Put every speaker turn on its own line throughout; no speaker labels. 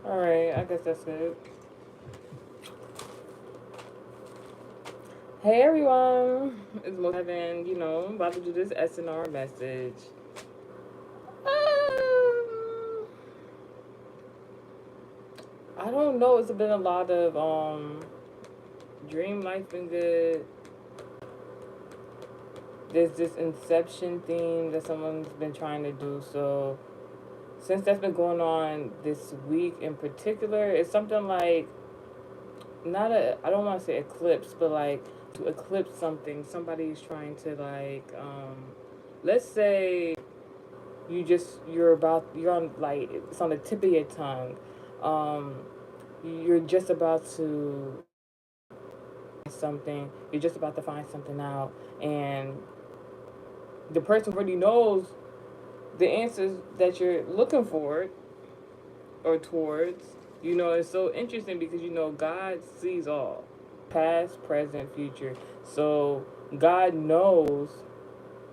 Alright, I guess that's it. Hey everyone, it's Mo Seven, about to do this SNR message. Um, I don't know, it's been a lot of dream life been good. There's this inception theme that someone's been trying to do, so since that's been going on this week in particular, it's something like not a I don't want to say eclipse, but like to eclipse something. Somebody's trying to let's say you're on like it's on the tip of your tongue. Um, you're just about to something. You're just about to find something out, and the person already knows the answers that you're looking for or towards. It's so interesting because God sees all, past, present, future. So God knows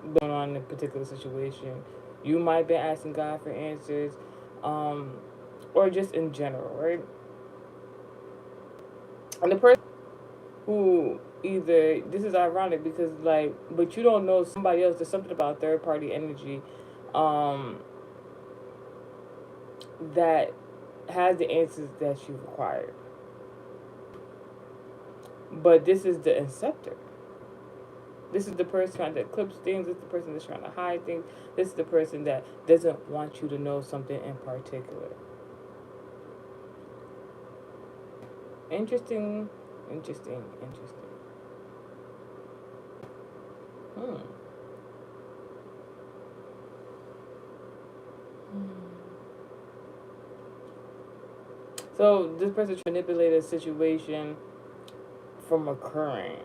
what's going on in a particular situation. You might be asking God for answers, um, or just in general, right? And the person who either this is ironic because but you don't know somebody else. There's something about third party energy, um, that has the answers that you require. But this is the inceptor. This is the person trying to eclipse things. This is the person that's trying to hide things. This is the person that doesn't want you to know something in particular. Interesting, interesting, interesting. Hmm. So this person manipulated a situation from occurring,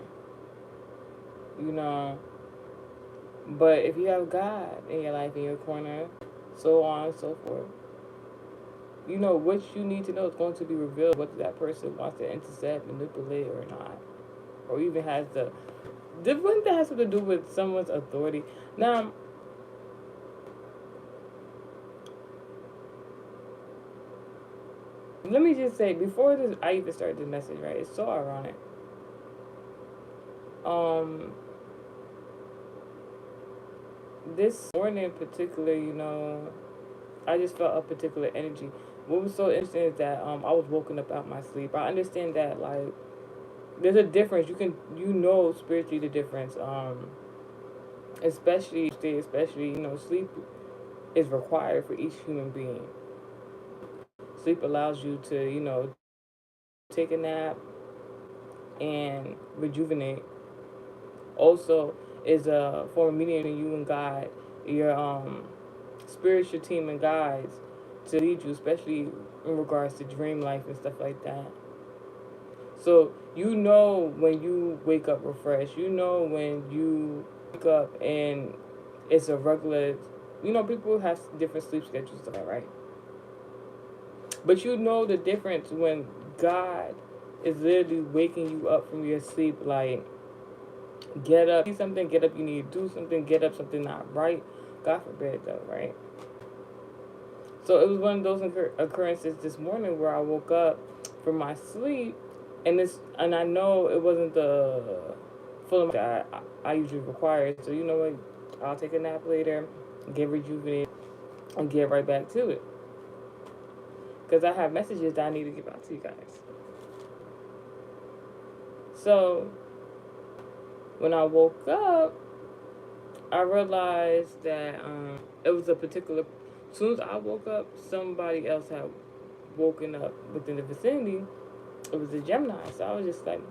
you know. But if you have God in your life, in your corner, so on and so forth, what you need to know is going to be revealed whether that person wants to intercept, manipulate, or not, or even has the one that has something to do with someone's authority. Now, let me just say before this, I even started this message, right? It's so ironic. Um, this morning in particular, I just felt a particular energy. What was so interesting is that I was woken up out my sleep. I understand that there's a difference. Spiritually the difference. Especially sleep is required for each human being. Sleep allows you to take a nap and rejuvenate. Also, is a form of mediating you and God, your spiritual team and guides to lead you, especially in regards to dream life and stuff like that. So when you wake up refreshed. When you wake up and it's a regular. People have different sleep schedules, right? But the difference when God is literally waking you up from your sleep, like get up, see something, get up, you need to do something, get up, something not right. God forbid, though, right? So it was one of those occurrences this morning where I woke up from my sleep, and I know it wasn't the full amount that I usually require. So you know what? I'll take a nap later, get rejuvenated, and get right back to it. Because I have messages that I need to get out to you guys. So when I woke up, I realized that it was a particular. As soon as I woke up, somebody else had woken up within the vicinity. It was a Gemini, so I was just like,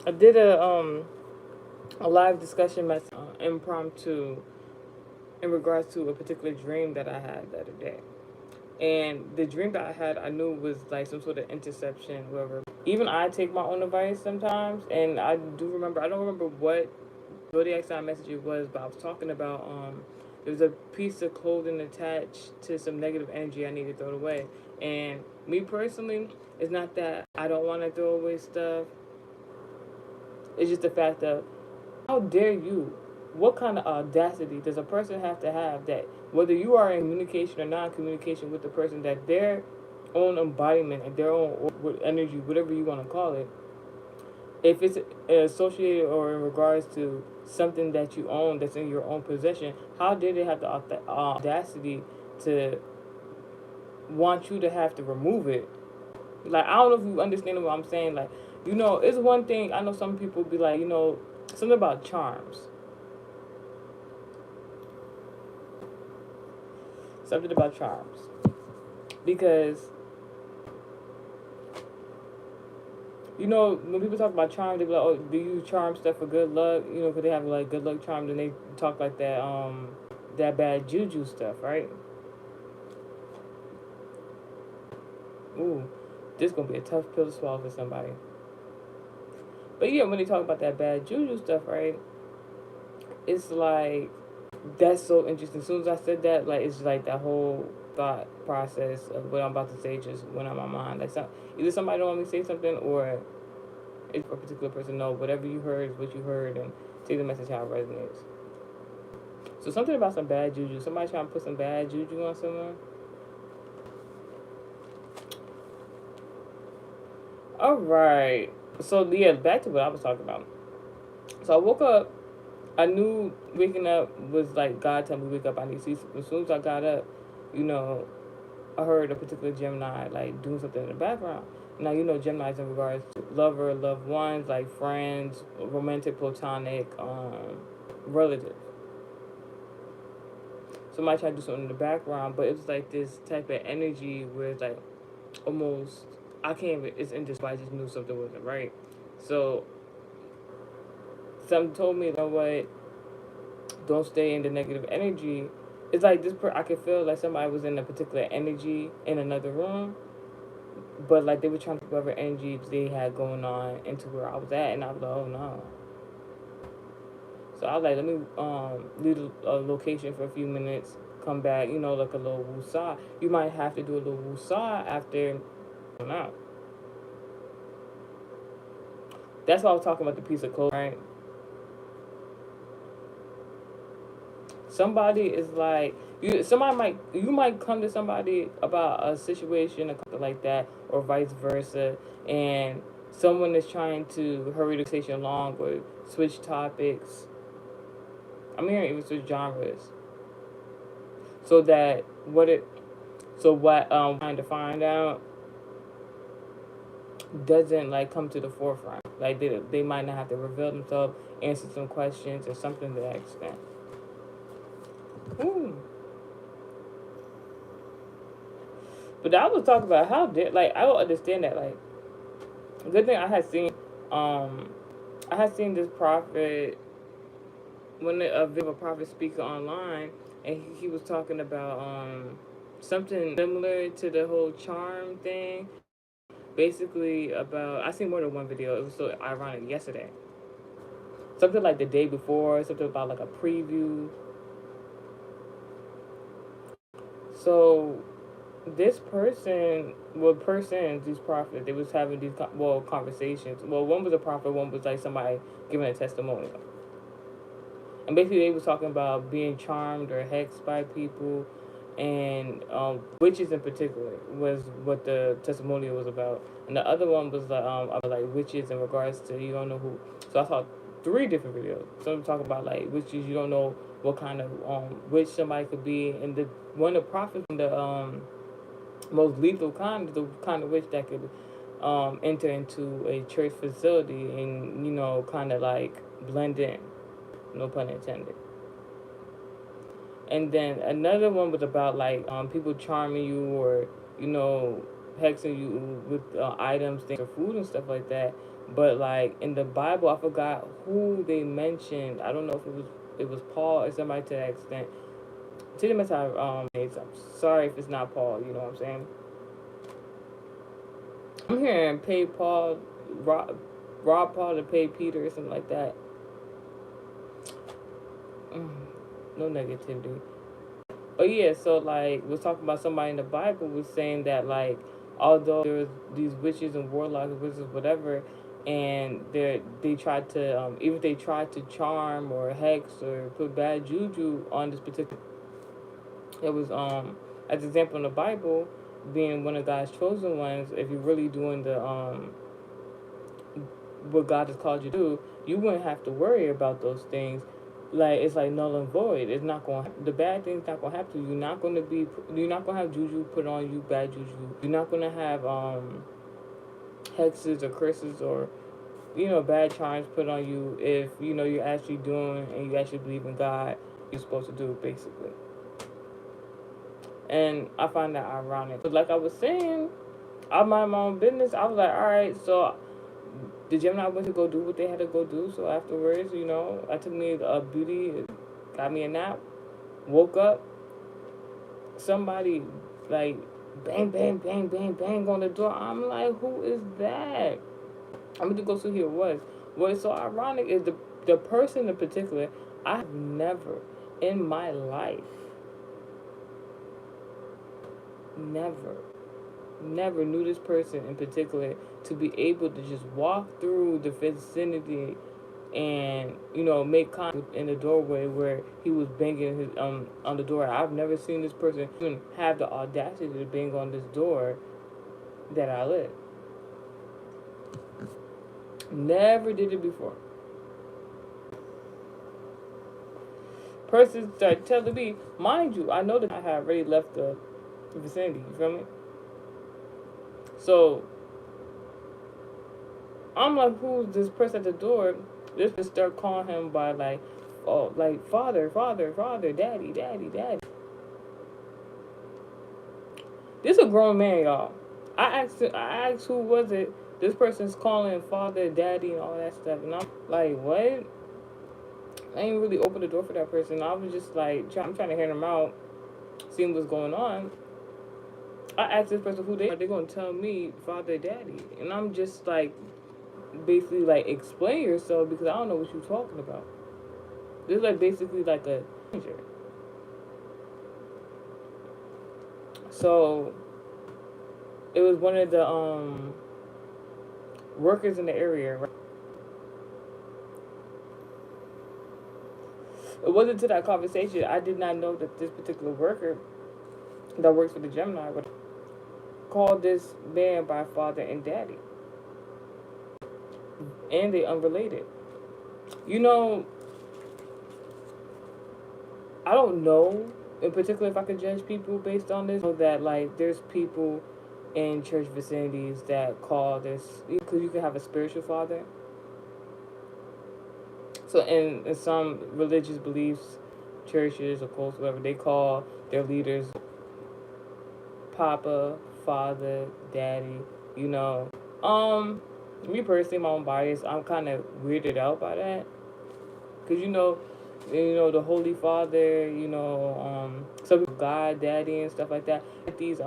I did a live discussion message, impromptu, in regards to a particular dream that I had the other day. And the dream that I had, I knew was like some sort of interception, whatever. Even I take my own advice sometimes, and I do remember. I don't remember what zodiac sign message it was, but I was talking about there was a piece of clothing attached to some negative energy I needed to throw away. And me personally, it's not that I don't want to throw away stuff. It's just the fact that how dare you what kind of audacity does a person have to have that whether you are in communication or non-communication with the person, that their own embodiment and their own energy, whatever you want to call it, if it's associated or in regards to something that you own that's in your own possession, how did they have the audacity to want you to have to remove it? Like, I don't know if you understand what I'm saying. Like, it's one thing. I know some people be like, something about charms. Something about charms. Because, when people talk about charms, they be like, oh, do you charm stuff for good luck? Because they have, like, good luck charms, and they talk like that bad juju stuff, right? Ooh, this gonna be a tough pill to swallow for somebody. But yeah, when they talk about that bad juju stuff, right? It's like, that's so interesting. As soon as I said that, like, it's like that whole thought process of what I'm about to say just went on my mind. Like, either somebody don't want me to say something, or if a particular person know whatever you heard is what you heard, and take the message how it resonates. So something about some bad juju. Somebody trying to put some bad juju on someone. All right. So yeah, back to what I was talking about. So I woke up. I knew waking up was like God told me to wake up. I need to see. As soon as I got up, you know, I heard a particular Gemini like doing something in the background. Now Gemini's in regards to lover, loved ones, like friends, romantic, platonic, relatives. Somebody tried to do something in the background, but it was like this type of energy where it's like almost, I can't even, it's indescribable. I just knew something wasn't right. So something told me, what, don't stay in the negative energy. It's like I could feel like somebody was in a particular energy in another room, but like they were trying to put whatever energy they had going on into where I was at, and I was like, oh no. So I was like, let me leave a location for a few minutes, come back, like a little woosah. You might have to do a little woosah after. Out. That's why I was talking about the piece of clothing, right? Somebody is like you might come to somebody about a situation or something like that, or vice versa, and someone is trying to hurry the conversation along or switch topics. I'm hearing even switch genres, so that what trying to find out doesn't like come to the forefront. Like they might not have to reveal themselves, answer some questions or something to that extent. Ooh. But I was talking about how did, like, I don't understand that. Like, good thing um I had seen this prophet, when a video of a prophet speaker online, and he was talking about something similar to the whole charm thing. Basically about, I seen more than one video. It was so ironic yesterday. Something like the day before, something about like a preview. So this person, persons, these prophets, they was having these conversations. Well, one was a prophet, one was like somebody giving a testimonial, and basically they was talking about being charmed or hexed by people, and witches in particular was what the testimonial was about, and the other one was about like witches in regards to you don't know who. So I saw three different videos. Some talking about like witches, you don't know what kind of witch somebody could be, and the one of the prophets, the most lethal kind, the kind of witch that could enter into a church facility and kind of like blend in, no pun intended. And then another one was about like people charming you, or hexing you with items, things, or food and stuff like that. But like in the Bible, I forgot who they mentioned. I don't know if it was Paul or somebody to that extent. To them, as I'm sorry if it's not Paul. You know what I'm saying? I'm hearing pay Paul, rob Paul to pay Peter or something like that. No negativity. But yeah, so like was talking about somebody in the Bible was saying that like although there was these witches and warlocks, wizards, whatever, and they tried to even if they tried to charm or hex or put bad juju on this particular. It was as example in the Bible, being one of God's chosen ones. If you're really doing the what God has called you to do, you wouldn't have to worry about those things. Like it's like null and void. It's not going. The bad things not going to happen to you. You're not going to be. You're not going to have juju put on you. Bad juju. You're not going to have hexes or curses or bad charms put on you if you're actually doing and you actually believe in God. You're supposed to do it basically. And I find that ironic. But like I was saying, I mind my own business. I was like, all right, so the Gemini went to go do what they had to go do. So afterwards, I took me a beauty, got me a nap, woke up, somebody like bang, bang, bang, bang, bang on the door. I'm like, who is that? I'm going to go see who it was. What's so ironic is the person in particular, I've never in my life, never knew this person in particular to be able to just walk through the vicinity and make contact in the doorway where he was banging his on the door. I've never seen this person even have the audacity to bang on this door that I live. Never did it before. Person started telling me, mind you, I know that I had already left the vicinity. You feel me? So I'm like, who's this person at the door? This person start calling him by like, oh, like father, daddy. This a grown man, y'all. I asked who was it. This person's calling father, daddy, and all that stuff, and I'm like, what? I ain't really opened the door for that person. I was just like, I'm trying to hear them out, seeing what's going on. I asked this person who they are. They gonna tell me father, daddy, and I'm just like, basically like, explain yourself because I don't know what you're talking about. This is like basically like a stranger. So it was one of the workers in the area, right? It wasn't to that conversation. I did not know that this particular worker that works for the Gemini would call this man by father and daddy. And they unrelated. I don't know in particular if I could judge people based on this. I know that like there's people in church vicinities that call this, because you can have a spiritual father. So in some religious beliefs, churches or cults, whatever, they call their leaders Papa, Father, Daddy. You know, me personally, my own bias, I'm kind of weirded out by that, because the Holy Father, some people, God, Daddy, and stuff like that. These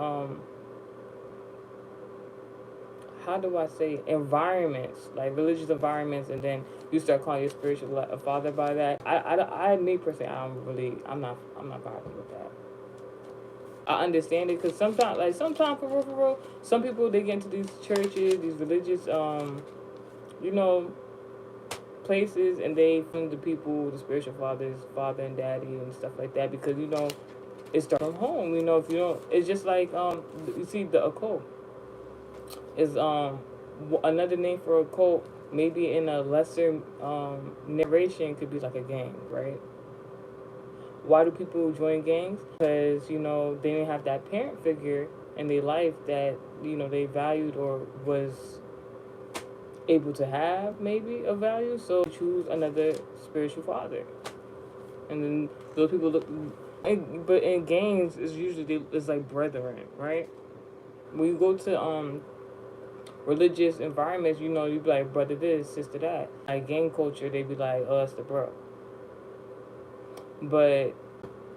how do I say, environments, like religious environments, and then you start calling your spiritual father by that. Me personally, I'm not vibing with that. I understand it because sometimes for real, some people they get into these churches, these religious, you know, places, and they find the people, the spiritual fathers, father and daddy, and stuff like that, because it starts from home. If you don't, it's just like you see the occult is another name for a cult. Maybe in a lesser narration could be like a gang, right? Why do people join gangs? Because they didn't have that parent figure in their life that they valued or was able to have maybe a value, so choose another spiritual father. And then those people look, but in gangs it's usually it's like brethren, right? When you go to religious environments, you be like brother this, sister that. Like gang culture, they be like, oh, it's the bro. But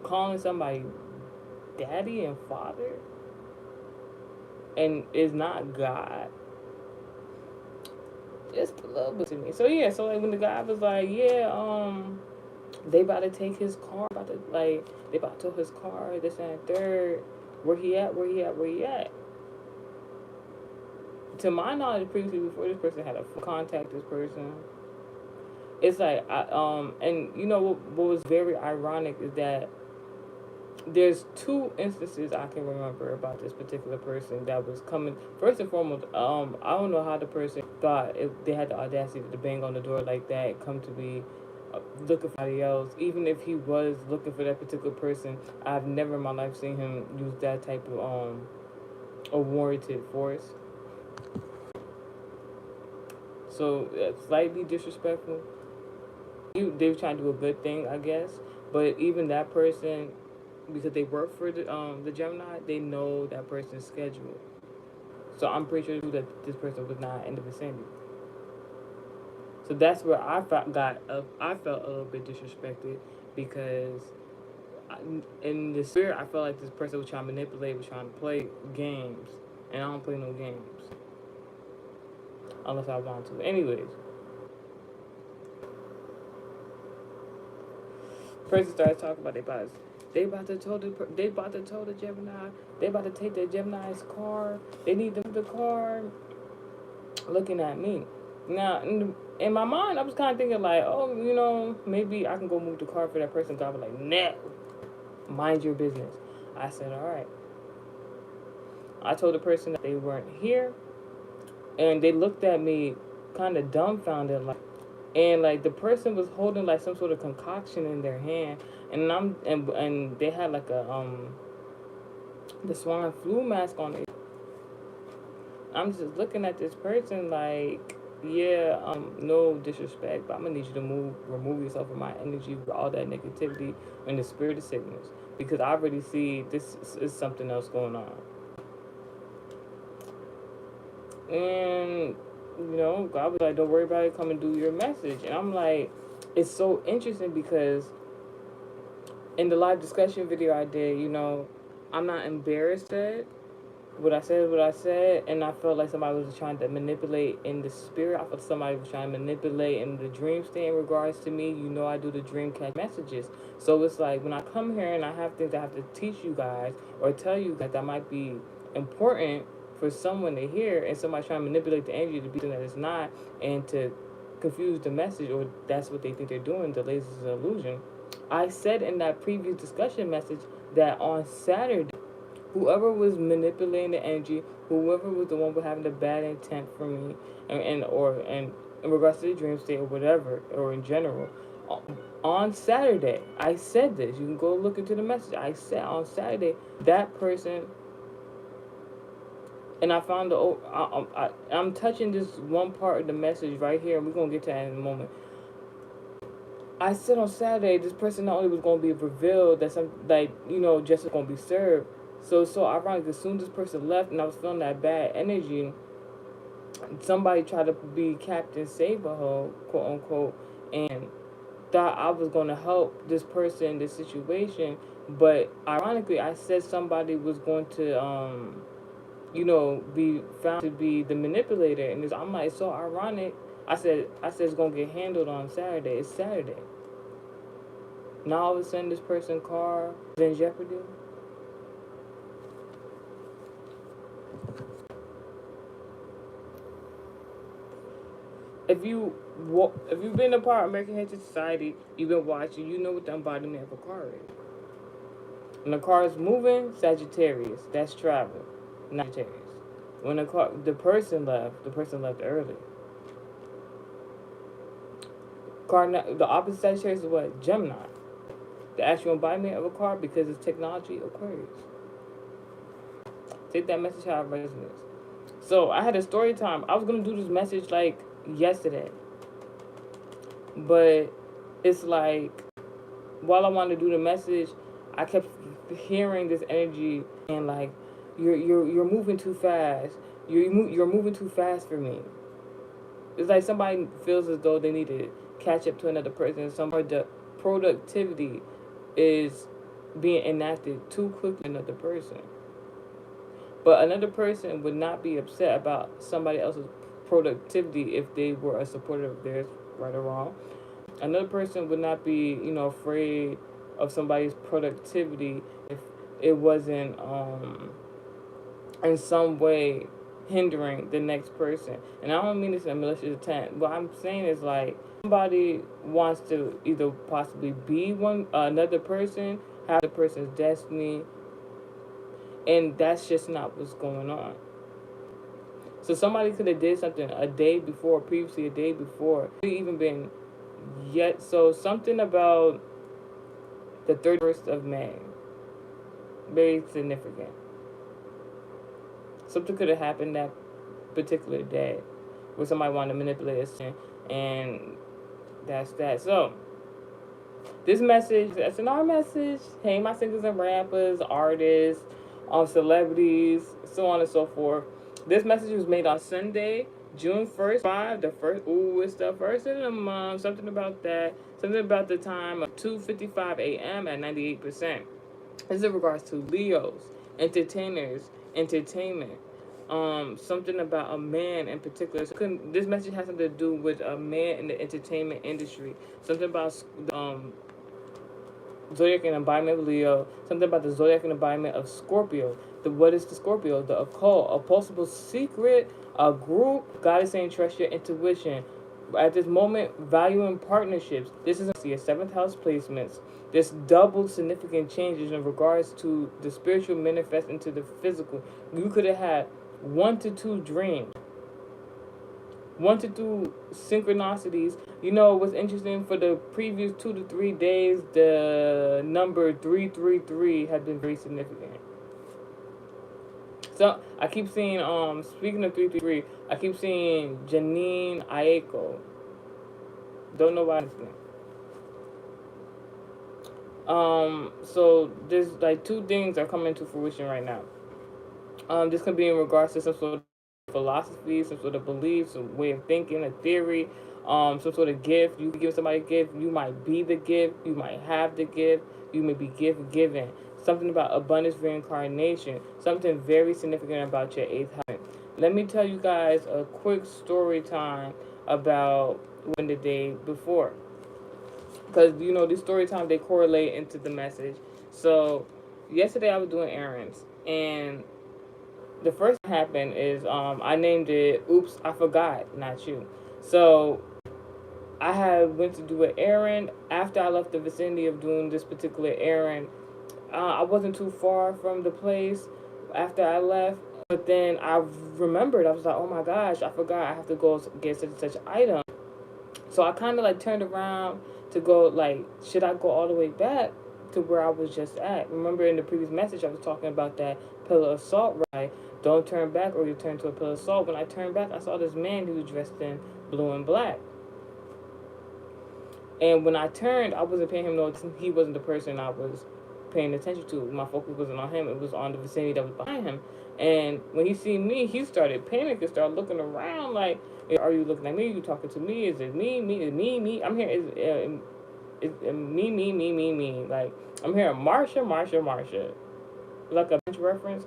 calling somebody daddy and father and is not God, just a little bit to me. So yeah, so like when the guy was like, yeah, they about to take his car, they about to tow his car, this and that, third. Where he at? to my knowledge, previously before this person had a contact this person, it's like and you know what was very ironic is that there's two instances I can remember about this particular person that was coming. First and foremost, I don't know how the person thought if they had the audacity to bang on the door like that, come to be looking for somebody else. Even if he was looking for that particular person, I've never in my life seen him use that type of unwarranted force. So slightly disrespectful. They were trying to do a good thing, I guess. But even that person, because they work for the Gemini, they know that person's schedule. So I'm pretty sure that this person was not in the vicinity. So that's where I felt a little bit disrespected because in the spirit I felt like this person was trying to manipulate, was trying to play games, and I don't play no games unless I want to. Anyways, person started talking about they about to tell the Gemini, they about to take the Gemini's car. They need the car. Looking at me. Now, in my mind, I was kind of thinking like, oh, you know, maybe I can go move the car for that person. God was like, no, mind your business. I said, all right. I told the person that they weren't here, and they looked at me kind of dumbfounded, like, and like the person was holding like some sort of concoction in their hand, and they had like the swine flu mask on it. I'm just looking at this person like, yeah, no disrespect, but I'm gonna need you to remove yourself from my energy with all that negativity and the spirit of sickness, because I already see this is something else going on. And you know, God was like, don't worry about it, come and do your message. And I'm like, it's so interesting because in the live discussion video I did, you know, I'm not embarrassed at what I said, and I felt like somebody was trying to manipulate in the spirit. I felt somebody was trying to manipulate in the dream state in regards to me. You know, I do the dream catch messages. So it's like when I come here and I have things I have to teach you guys or tell you that might be important for someone to hear, and somebody trying to manipulate the energy to be something that it's not, and to confuse the message, or that's what they think they're doing, the lasers is an illusion. I said in that previous discussion message that on Saturday, whoever was manipulating the energy, whoever was the one with having the bad intent for me, and in regards to the dream state or whatever, or in general, on Saturday, I said this. You can go look into the message. I said on Saturday that person, and I found I'm touching this one part of the message right here. We're gonna get to that in a moment. I said on Saturday, this person not only was gonna be revealed that some, like, you know, justice gonna be served. So ironic, as soon as this person left and I was feeling that bad energy, somebody tried to be Captain Save-A-Ho, quote unquote, and thought I was going to help this person in this situation. But ironically, I said somebody was going to, you know, be found to be the manipulator. And I'm like, it's so ironic. I said it's going to get handled on Saturday. It's Saturday. Now all of a sudden this person's car is in jeopardy. If you've been a part of American Heritage Society, you've been watching, you know what the embodiment of a car is. When the car is moving, Sagittarius, that's travel, not Sagittarius. When the person left early. The opposite Sagittarius is what? Gemini. The actual embodiment of a car, because it's technology, Aquarius. Take that message how it resonates. So I had a story time. I was gonna do this message like yesterday, but it's like while I wanted to do the message, I kept hearing this energy and like you're moving too fast. You're moving too fast for me. It's like somebody feels as though they need to catch up to another person. Some productivity is being enacted too quickly for another person. But another person would not be upset about somebody else's productivity if they were a supporter of theirs, right or wrong. Another person would not be, you know, afraid of somebody's productivity if it wasn't in some way hindering the next person. And I don't mean this in a malicious intent. What I'm saying is like somebody wants to either possibly be another person, have the person's destiny, and that's just not what's going on. So somebody could have did something a day before, previously a day before, even been yet. So something about the 31st of May, very significant. Something could have happened that particular day where somebody wanted to manipulate us, and that's that. So this message, that's an our message. Hey, my singers and rappers, artists, celebrities, so on and so forth. This message was made on Sunday, June 1st. The first, ooh, it's the first of the month. Something about that. Something about the time of 2:55 a.m. at 98%. This is in regards to Leos, entertainers, entertainment. Something about a man in particular. So this message has something to do with a man in the entertainment industry. Something about zodiac and embodiment of Leo. Something about the zodiac and embodiment of Scorpio. What is the Scorpio? The occult, a possible secret, a group. God is saying trust your intuition. At this moment, valuing partnerships. This is your seventh house placements. This double significant changes in regards to the spiritual manifest into the physical. You could have had 1 to 2 dreams, 1 to 2 synchronicities. You know what's interesting, for the previous 2 to 3 days, the number 333 has been very significant. So I keep seeing, speaking of 333, I keep seeing Janine Aiko. Don't know why. So there's like 2 things are coming to fruition right now. This can be in regards to some sort of philosophy, some sort of belief, some way of thinking, a theory, some sort of gift. You can give somebody a gift. You might be the gift. You might have the gift. You may be gift given. Something about abundance, reincarnation. Something very significant about your 8th house. Let me tell you guys a quick story time about when the day before. Because, you know, these story time, they correlate into the message. So, yesterday I was doing errands. And the first thing that happened is I named it Oops, I Forgot, Not You. So, I had went to do an errand. After I left the vicinity of doing this particular errand, I wasn't too far from the place after I left. But then I remembered, I was like, oh my gosh, I forgot I have to go get such and such item. So I kind of like turned around to go, like, should I go all the way back to where I was just at? Remember in the previous message I was talking about that pillar of salt, right? Don't turn back or you turn to a pillar of salt. When I turned back, I saw this man who was dressed in blue and black. And when I turned, I wasn't paying him no attention. He wasn't the person I was paying attention to. My focus wasn't on him. It was on the vicinity that was behind him. And when he seen me, he started panicking, started looking around like, are you looking at me? Are you talking to me? Is it me? Me? I'm here. It's me. Like, I'm here, Marsha. Like a bench reference.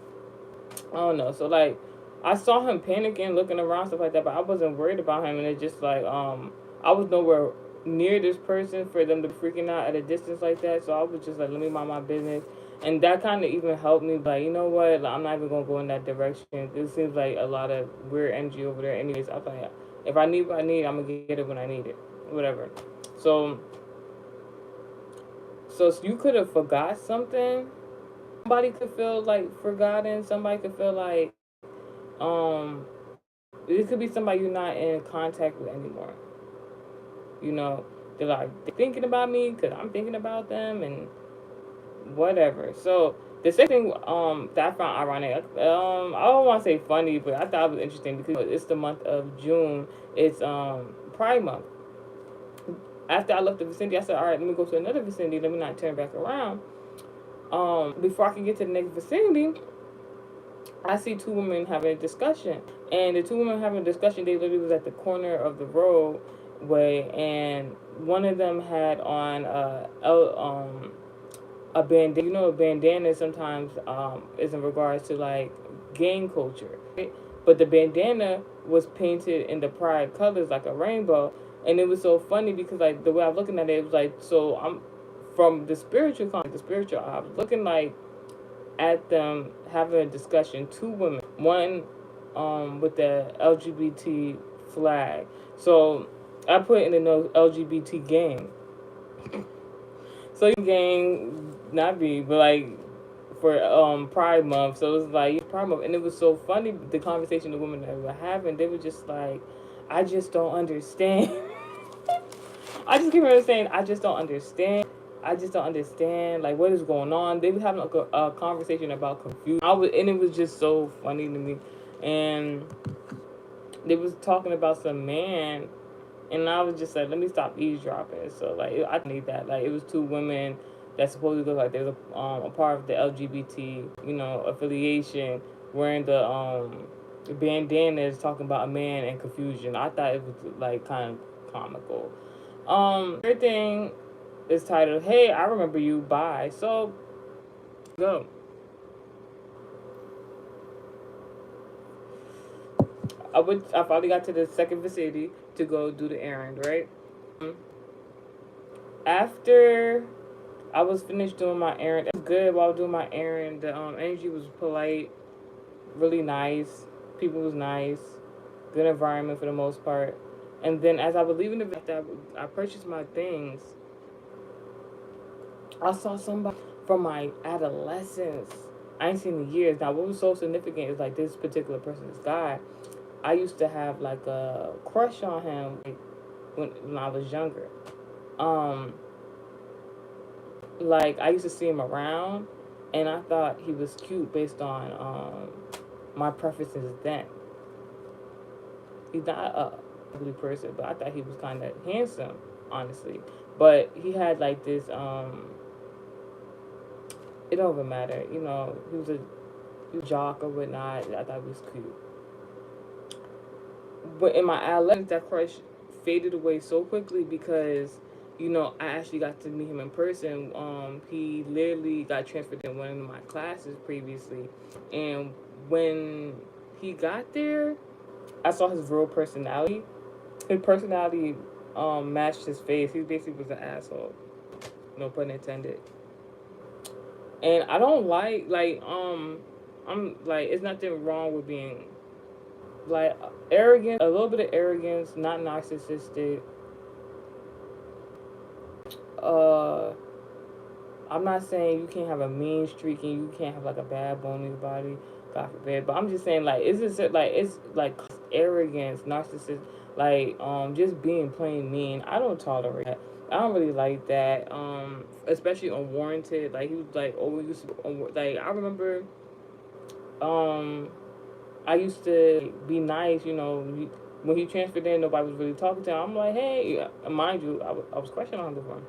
I don't know. So, like, I saw him panicking, looking around, stuff like that, but I wasn't worried about him. And it's just like, I was nowhere near this person for them to be freaking out at a distance like that. So I was just like, let me mind my business. And that kind of even helped me, like, you know what, like, I'm not even going to go in that direction. It seems like a lot of weird energy over there. Anyways, I was like, if I need what I need, I'm going to get it when I need it. Whatever. So you could have forgot something. Somebody could feel like forgotten. Somebody could feel like, it could be somebody you're not in contact with anymore. You know, they're like, they're thinking about me because I'm thinking about them and whatever. So the second thing that I found ironic, I don't want to say funny, but I thought it was interesting because it's the month of June. It's Pride Month. After I left the vicinity, I said, all right, let me go to another vicinity. Let me not turn back around. Before I can get to the next vicinity, I see 2 women having a discussion. And the 2 women having a discussion, they literally was at the corner of the roadway, and one of them had on a bandana. You know, a bandana sometimes is in regards to like gang culture, right? But the bandana was painted in the pride colors, like a rainbow. And it was so funny because, like, the way I was looking at it, it was like, so I'm from the spiritual I was looking like at them having a discussion. 2 women, one with the LGBT flag. So I put in the no LGBT gang. So you gang, not me, but like for Pride Month. So it was like Pride Month, and it was so funny the conversation the women that we were having. They were just like, I just don't understand. I just keep hearing saying, I just don't understand. I just don't understand, like, what is going on. They were having a conversation about confusion. And it was just so funny to me. And they was talking about some man, and I was just like, let me stop eavesdropping. So like, I need that. Like, it was two women that supposedly looked like they was a part of the LGBT, affiliation, wearing the bandanas, talking about a man and confusion. I thought it was like kind of comical. Third thing is titled, "Hey, I remember you." Bye. So go. I finally got to the second vicinity to go do the errand, right? After I was finished doing my errand, it was good while doing my errand. The energy was polite, really nice. People was nice, good environment for the most part. And then as I was leaving the after I purchased my things, I saw somebody from my adolescence. I ain't seen in years. Now, what was so significant is like this particular person, this guy. I used to have like a crush on him when I was younger. Um, like I used to see him around, and I thought he was cute based on my preferences then. He's not a ugly person, but I thought he was kind of handsome, honestly. But he had like this. It don't even matter, he was a jock or whatnot. I thought he was cute. But in my adolescence, that crush faded away so quickly because, I actually got to meet him in person. He literally got transferred in one of my classes previously, and when he got there, I saw his real personality. His personality matched his face. He basically was an asshole. No pun intended. And I don't I'm like, it's nothing wrong with being like arrogant, a little bit of arrogance, not narcissistic. uh I'm not saying you can't have a mean streak and you can't have like a bad bone in your body, God forbid, but I'm just saying like it's like arrogance, narcissist, like just being plain mean. I don't tolerate that. I don't really like that, especially unwarranted. Like he was like, oh, like I remember, um I used to be nice, when he transferred in, nobody was really talking to him. I'm like, hey, mind you, I was questioning him before.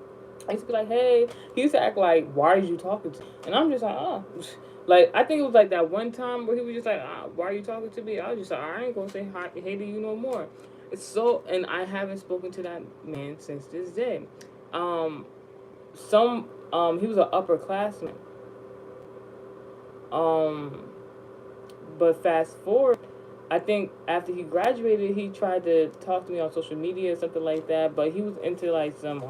I used to be like, hey. He used to act like, why are you talking to me? And I'm just like, oh. Like, I think it was like that one time where he was just like, why are you talking to me? I was just like, I ain't gonna say hi, hey to you no more. It's so, and I haven't spoken to that man since this day. Um, he was an upperclassman. Um, but fast forward, I think after he graduated, he tried to talk to me on social media or something like that. But he was into like some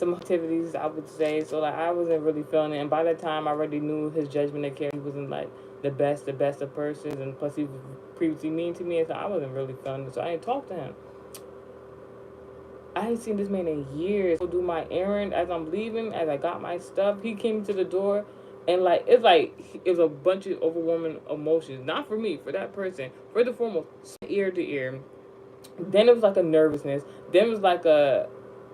activities, I would say. So like I wasn't really feeling it. And by that time, I already knew his judgment and care. He wasn't like the best of persons, and plus he was previously mean to me, and so I wasn't really feeling it. So I didn't talk to him. I ain't seen this man in years. Go do my errand as I'm leaving, as I got my stuff. He came to the door, and it was a bunch of overwhelming emotions. Not for me, for that person. For the foremost, ear to ear. Then it was like a nervousness. Then it was like a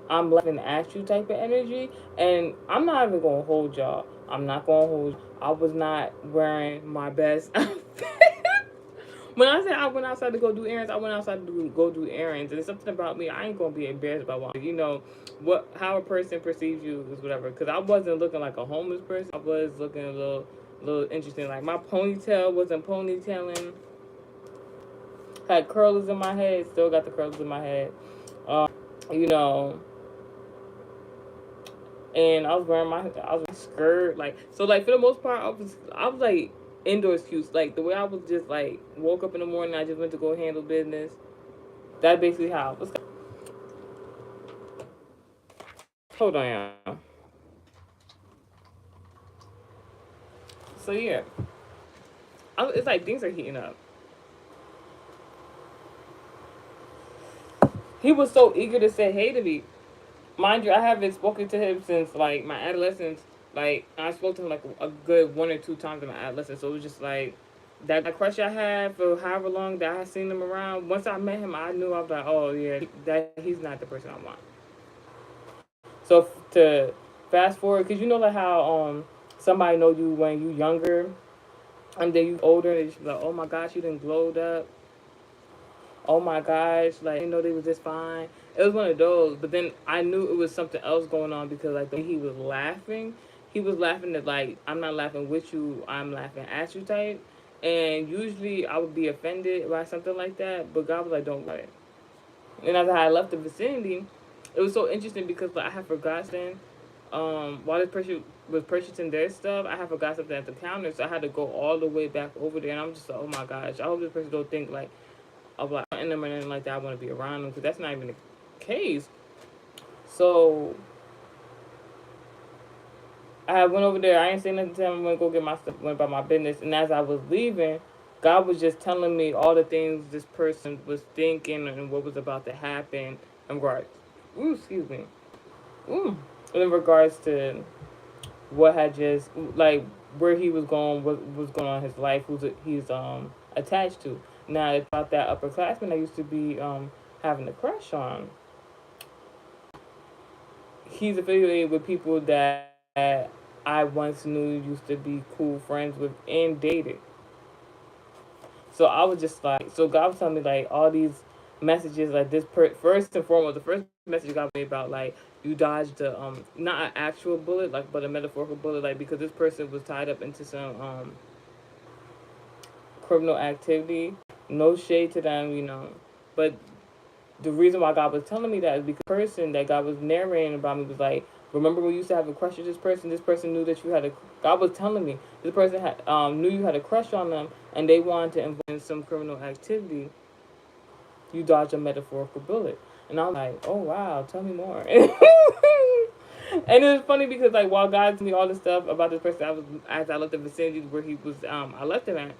I'm laughing at you type of energy. And I'm not even gonna hold y'all. I'm not gonna hold you. I was not wearing my best outfit. When I said I went outside to go do errands, I went outside to go do errands. And it's something about me. I ain't gonna be embarrassed about what how a person perceives you is whatever. Because I wasn't looking like a homeless person. I was looking a little interesting. Like my ponytail wasn't ponytailing. Had curlers in my head. Still got the curlers in my head. You know, and I was wearing my skirt, like, so like for the most part I was like indoor excuse, like the way I was just like woke up in the morning, I just went to go handle business. That's basically how it was. Hold on, y'all. So yeah, It's like things are heating up. He was so eager to say hey to me. Mind you, I haven't spoken to him since like my adolescence. Like I spoke to him like a good 1 or 2 times in my adolescence. So it was just like that crush I had for however long that I had seen him around. Once I met him, I knew I was like, oh yeah, that he's not the person I want. So to fast forward, cause you know like how somebody know you when you younger, and then you older, and they just be like, oh my gosh, you done glowed up. Oh my gosh, like I didn't know they was this fine. It was one of those, but then I knew it was something else going on because like the way he was laughing at like I'm not laughing with you, I'm laughing at you type. And usually I would be offended by something like that, but God was like, don't let it. And as I left the vicinity, it was so interesting because like, I had forgotten while this person was purchasing their stuff, I had forgot something at the counter, so I had to go all the way back over there. And I'm just like, oh my gosh, I hope this person don't think like of like in them or anything like that. I want to be around them because that's not even the case. So I went over there. I ain't saying nothing to him. I went to go get my stuff. Went about my business. And as I was leaving, God was just telling me all the things this person was thinking and what was about to happen in regards. Ooh, excuse me. Ooh, in regards to what had just like where he was going, what was going on in his life, who's he's attached to. Now about that upperclassman I used to be having a crush on. He's affiliated with people that I once knew used to be cool friends with and dated. So I was just like, so God was telling me like all these messages, like first and foremost, the first message got me about like you dodged a not an actual bullet like but a metaphorical bullet like because this person was tied up into some criminal activity. No shade to them, you know, but the reason why God was telling me that is because the person that God was narrating about me was like, remember when you used to have a crush on this person? This person knew that you had a. God was telling me this person had knew you had a crush on them, and they wanted to involve in some criminal activity. You dodged a metaphorical bullet, and I'm like, oh wow, tell me more. And it was funny because like while God told me all this stuff about this person, I was as I left the vicinity where he was, I left him at.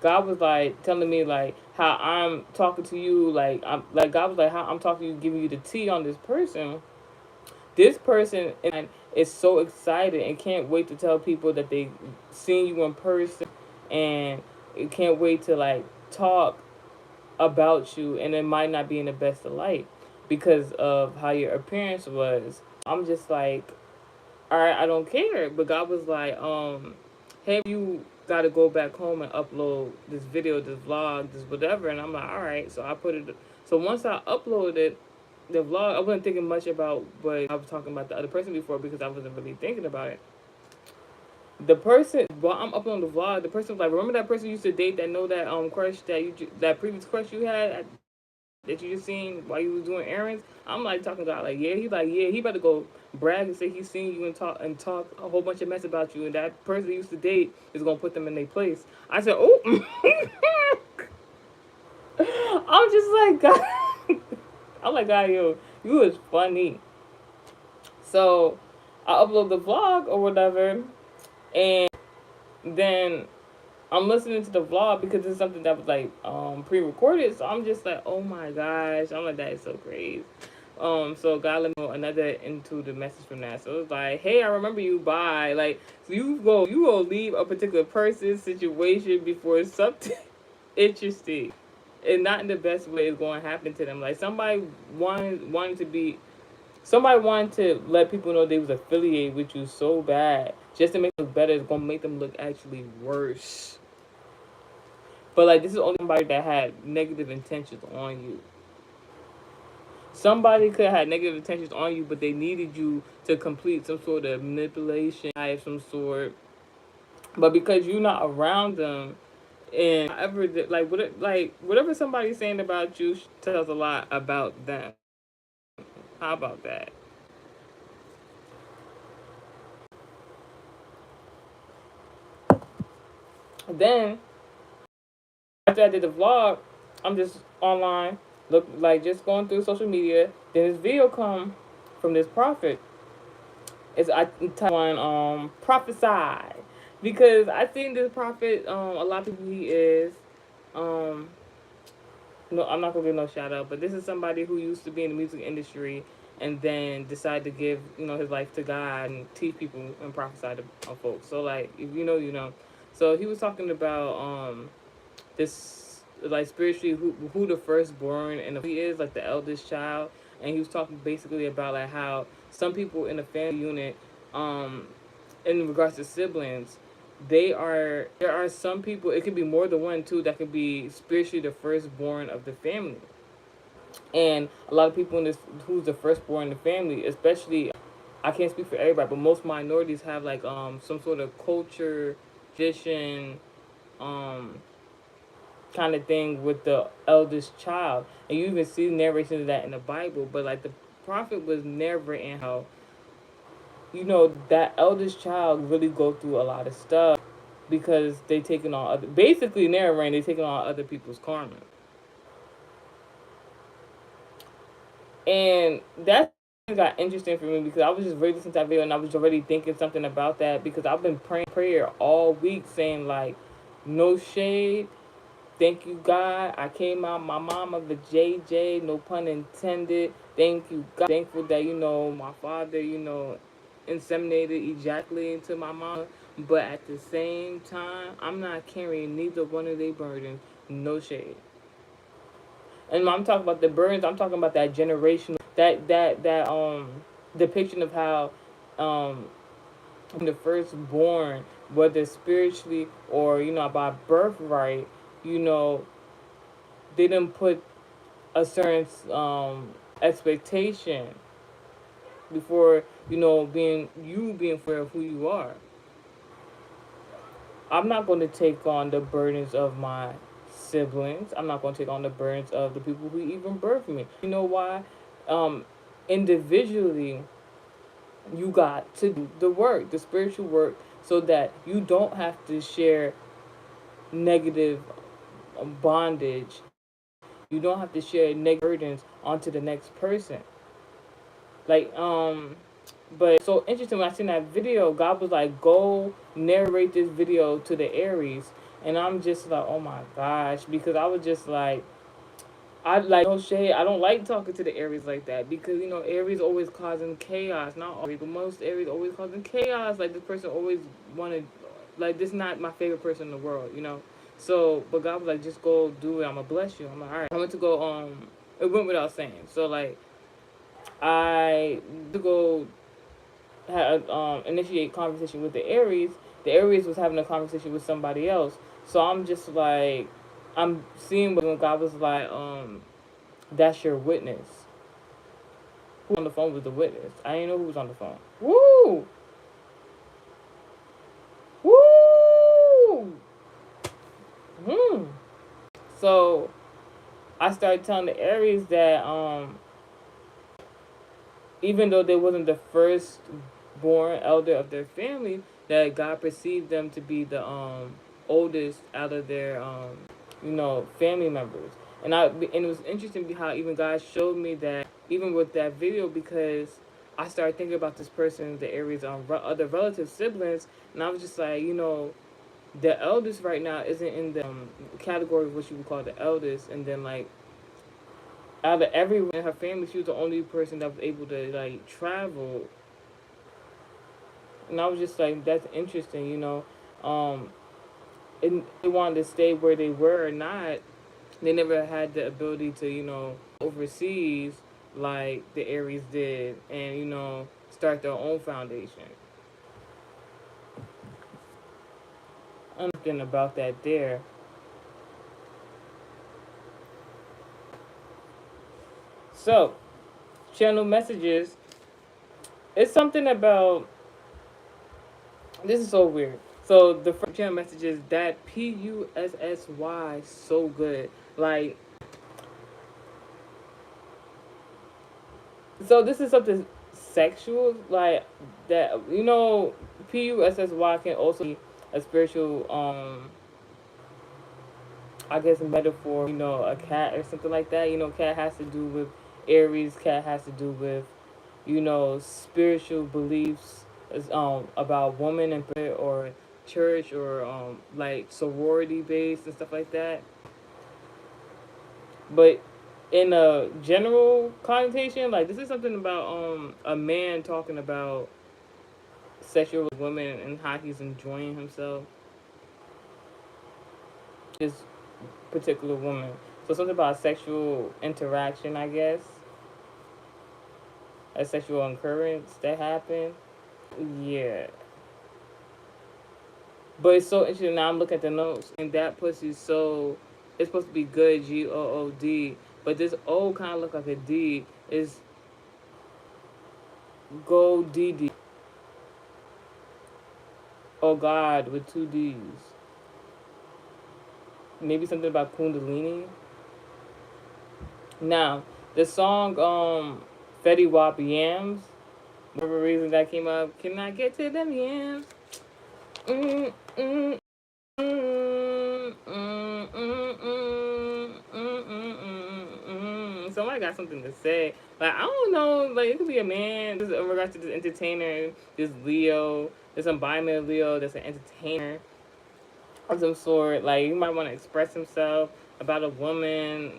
God was like telling me like how I'm talking to you, like I'm like God was like how I'm talking to you, giving you the tea on this person. This person is so excited and can't wait to tell people that they seen you in person, and it can't wait to like talk about you, and it might not be in the best of light because of how your appearance was. I'm just like, all right, I don't care. But God was like, hey, you got to go back home and upload this video, this vlog, this whatever. And I'm like, all right. So I put it. So once I uploaded the vlog, I wasn't thinking much about what I was talking about the other person before because I wasn't really thinking about it. The person, while I'm uploading the vlog, the person was like, remember that person you used to date that know that crush that that previous crush you had that you just seen while you was doing errands? I'm like talking about like yeah, he's like yeah, he better go brag and say he's seen you and talk a whole bunch of mess about you, and that person he used to date is gonna put them in their place. I said, oh, I'm just like God, I'm like God, yo, you is funny. So I upload the vlog or whatever, and then I'm listening to the vlog because it's something that was like pre-recorded. So I'm just like, oh my gosh, I'm like that is so crazy. So God let me know another into the message from that. So it was like, hey, I remember you. Bye. Like, so you go leave a particular person situation before something interesting, and not in the best way is going to happen to them. Like wanted to be somebody wanted to let people know they was affiliated with you so bad just to make them look better. It's gonna make them look actually worse. But like this is only somebody that had negative intentions on you. Somebody could have had negative intentions on you, but they needed you to complete some sort of manipulation of some sort. But because you're not around them, and whatever somebody's saying about you tells a lot about them. How about that? Then after I did the vlog, I'm just online, look like just going through social media. Then this video come from this prophet. It's I type on prophesy. because I think this prophet, a lot of people he is, um, no, I'm not gonna give no shout out, but this is somebody who used to be in the music industry and then decided to give his life to God and teach people and prophesy to folks. So like if you know, you know. So he was talking about this like spiritually who the firstborn and he is like the eldest child, and he was talking basically about like how some people in the family unit, um, in regards to siblings, there are some people, it could be more than one too, that could be spiritually the firstborn of the family. And a lot of people in this who's the firstborn in the family, especially, I can't speak for everybody, but most minorities have like some sort of culture, tradition, um kind of thing with the eldest child. And you even see narrations of that in the Bible, but like the prophet was never in how that eldest child really go through a lot of stuff because they taking on other, basically narrating, they taking on other people's karma. And that got interesting for me because I was just really listening to that video and I was already thinking something about that because I've been praying prayer all week saying like no shade. Thank you, God. I came out my mama the JJ, no pun intended. Thank you, God. Thankful that, my father, inseminated, ejaculated into my mama. But at the same time, I'm not carrying neither one of their burdens. No shade. And I'm talking about the burdens, I'm talking about that generational, that depiction of how um the firstborn, whether spiritually or, by birthright, you know, they didn't put a certain expectation before being aware of who you are. I'm not going to take on the burdens of my siblings. I'm not going to take on the burdens of the people who even birthed me. You know why? Um, Individually, you got to do the work, the spiritual work, so that you don't have to share negative bondage. You don't have to share negative burdens onto the next person. Like, but so interesting when I seen that video, God was like, go narrate this video to the Aries. And I'm just like, oh my gosh, because I was just like, I like no shade. I don't like talking to the Aries like that because Aries always causing chaos. Not always, but most Aries always causing chaos. Like this person always wanted, like this not my favorite person in the world. So, but God was like, just go do it. I'm gonna bless you. I'm like, all right. I went to go. It went without saying. So like, I to go initiate conversation with the Aries. The Aries was having a conversation with somebody else. So I'm just like, I'm seeing when God was like, that's your witness. Who on the phone was the witness? I didn't know who was on the phone. Woo! Woo! Hmm. So I started telling the Aries that even though they wasn't the first born elder of their family, that God perceived them to be the oldest out of their family members. And it was interesting how even God showed me that even with that video because I started thinking about this person, the Aries other relative siblings, and I was just like, the eldest right now isn't in the category of what you would call the eldest, and then like out of everyone in her family, she was the only person that was able to like travel. And I was just like, that's interesting. And they wanted to stay where they were or not. They never had the ability to, overseas like the Aries did and, start their own foundation. Something about that there. So, channel messages. It's something about, this is so weird. So the first channel messages, that PUSSY, so good. Like, so this is something sexual, like that. PUSSY can also be a spiritual, I guess, metaphor. A cat or something like that. Cat has to do with Aries. Cat has to do with, spiritual beliefs, about woman and or church or like sorority based and stuff like that. But in a general connotation, like this is something about a man talking about sexual women and how he's enjoying himself. This particular woman. So something about sexual interaction, I guess, a sexual occurrence that happened. Yeah. But it's so interesting. Now I'm looking at the notes, and that pussy's so. It's supposed to be good, Good, but this O kind of look like a D. Is Go DD. Oh God, with two D's. Maybe something about Kundalini. Now, the song Fetty Wap Yams, whatever reason that came up, can I get to them yams? Mm, mm, mm, mm, mm, mm, mm, mm, Somebody got something to say. Like, I don't know, like, it could be a man. This is in regards to this entertainer, this Leo, this embodiment Leo that's an entertainer of some sort. Like, you might want to express himself about a woman,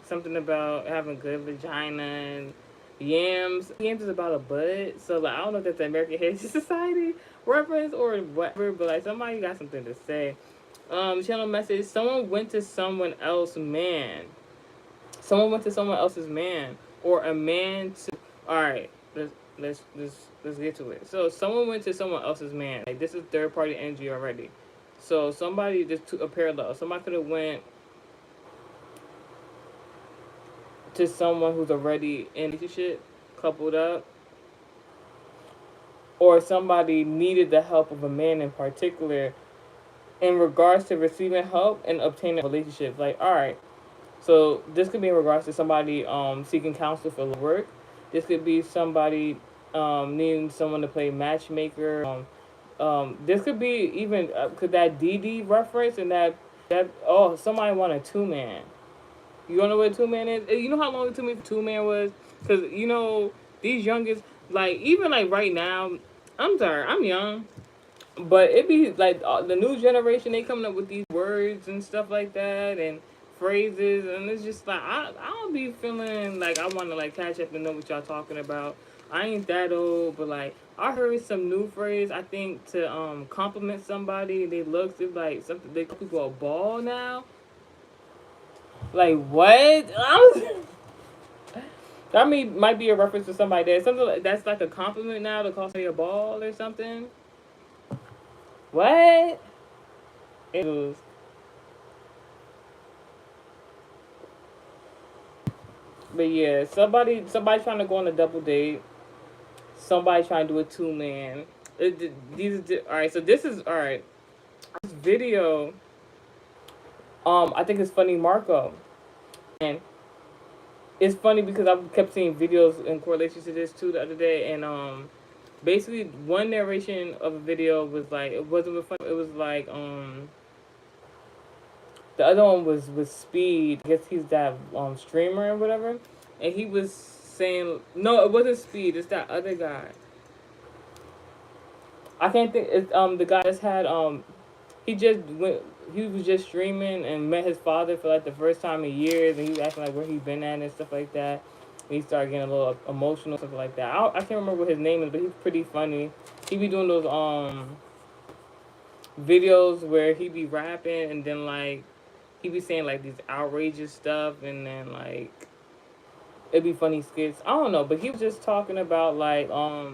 something about having good vagina and yams. Yams is about a butt. So, like, I don't know if that's the American Heritage Society reference or whatever, but, like, somebody got something to say. Channel message, someone went to someone else's man. Someone went to someone else's man. Or a man to... Alright, let's get to it. So, someone went to someone else's man. Like, this is third-party energy already. So somebody just took a parallel. Somebody could have went to someone who's already in a relationship, coupled up, or somebody needed the help of a man in particular in regards to receiving help and obtaining a relationship. Like, all right, so this could be in regards to somebody seeking counsel for work. This could be somebody needing someone to play matchmaker. This could be even could that DD reference and that somebody want a 2-man. You don't know what a 2-man is? You know how long it took me for 2-man was? Because you know these youngest, like, even like right now, I'm sorry, I'm young, but it be like the new generation, they coming up with these words and stuff like that and phrases, and it's just like I don't be feeling like I want to like catch up and know what y'all talking about. I ain't that old, but like I heard some new phrase. I think to compliment somebody, they looks, it's like something they call people a ball now. Like what? That might be a reference to somebody there. Something that's like a compliment now to call somebody a ball or something. What? It was. But yeah, somebody trying to go on a double date. Somebody trying to do a 2-man. All right. So this is all right. This video. I think it's funny, Marco, and it's funny because I kept seeing videos in correlation to this too the other day, and basically one narration of a video was like it wasn't funny. It was like the other one was Speed. I guess he's that streamer or whatever, and he was saying no, it wasn't Speed. It's that other guy. I can't think. It's the guy that's had he just went. He was just streaming and met his father for like the first time in years, and he was asking like where he been at and stuff like that. And he started getting a little emotional, stuff like that. I can't remember what his name is, but he's pretty funny. He be doing those videos where he be rapping and then like he be saying like these outrageous stuff, and then like it'd be funny skits. I don't know, but he was just talking about like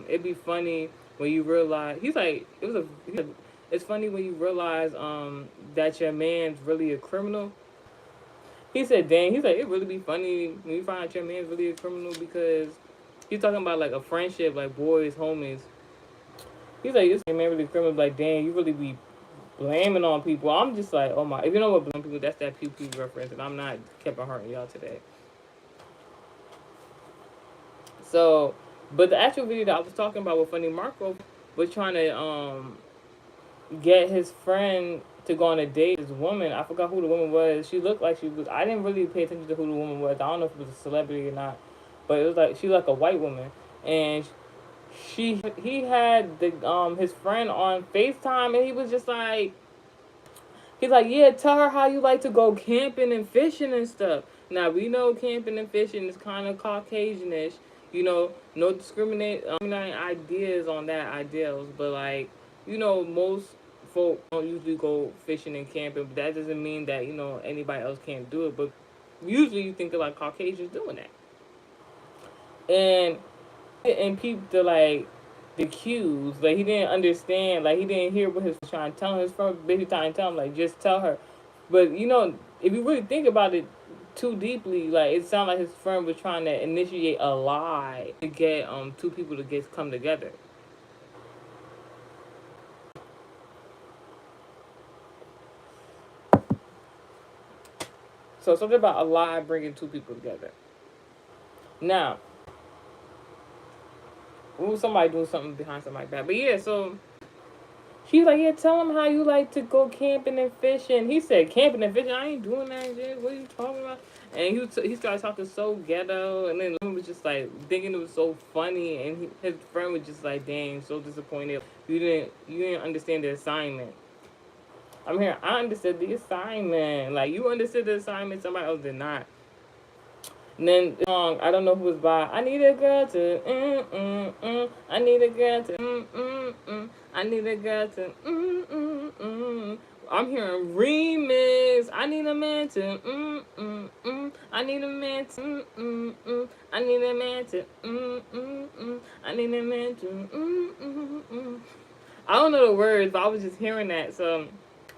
it'd be funny when you realize he's like it's funny when you realize that your man's really a criminal. He said, "Dang," he's like, it really be funny when you find out your man's really a criminal because he's talking about like a friendship, like boys, homies. He's like, this man really a criminal. Like, dang, you really be blaming on people. I'm just like, oh my, if you know what blaming people, that's that pew pew reference, and I'm not kept on hurting y'all today. So, but the actual video that I was talking about with Funny Marco was trying to get his friend to go on a date with this woman. I forgot who the woman was. She looked like she was. I didn't really pay attention to who the woman was. I don't know if it was a celebrity or not, but it was like she was like a white woman, and he had the his friend on FaceTime, and he was just like, he's like, yeah, tell her how you like to go camping and fishing and stuff. Now we know camping and fishing is kind of Caucasianish, no discriminating ideas on that ideals, but like, most folk don't usually go fishing and camping, but that doesn't mean that anybody else can't do it. But usually you think of like Caucasians doing that, and peeped the cues. Like he didn't understand. Like he didn't hear what his was trying to tell him. His friend basically trying to tell him like just tell her. But if you really think about it too deeply, like it sounded like his friend was trying to initiate a lie to get two people to get come together. So something about a lie bringing two people together. Now, somebody doing something behind something like that. But yeah, so she's like, yeah, tell him how you like to go camping and fishing. He said, camping and fishing? I ain't doing that shit. What are you talking about? And he started talking so ghetto. And then the woman was just like, thinking it was so funny. And his friend was just like, dang, so disappointed. You didn't understand the assignment. I'm here. I understood the assignment. Like, you understood the assignment, somebody else did not. And then the song, I don't know who was by. I need a girl to I need a girl to I need a girl to I'm hearing remix. I need a man to I need a man to I need a man to I need a man to I don't know the words, but I was just hearing that, so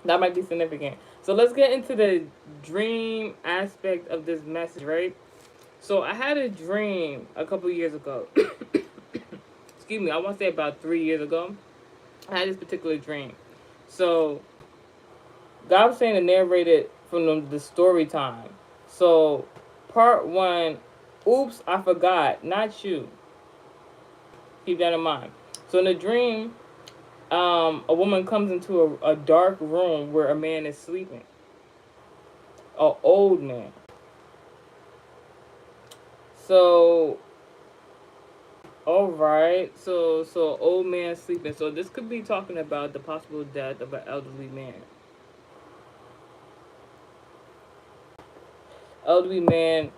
that might be significant. So let's get into the dream aspect of this message, right? So I had a dream a couple years ago. Excuse me, I want to say about 3 years ago. I had this particular dream. So God was saying to narrate it from the story time. So part one, oops, I forgot, not you. Keep that in mind. So in the dream, a woman comes into a dark room where a man is sleeping. An old man. So all right, so old man sleeping. So this could be talking about the possible death of an elderly man. Elderly man,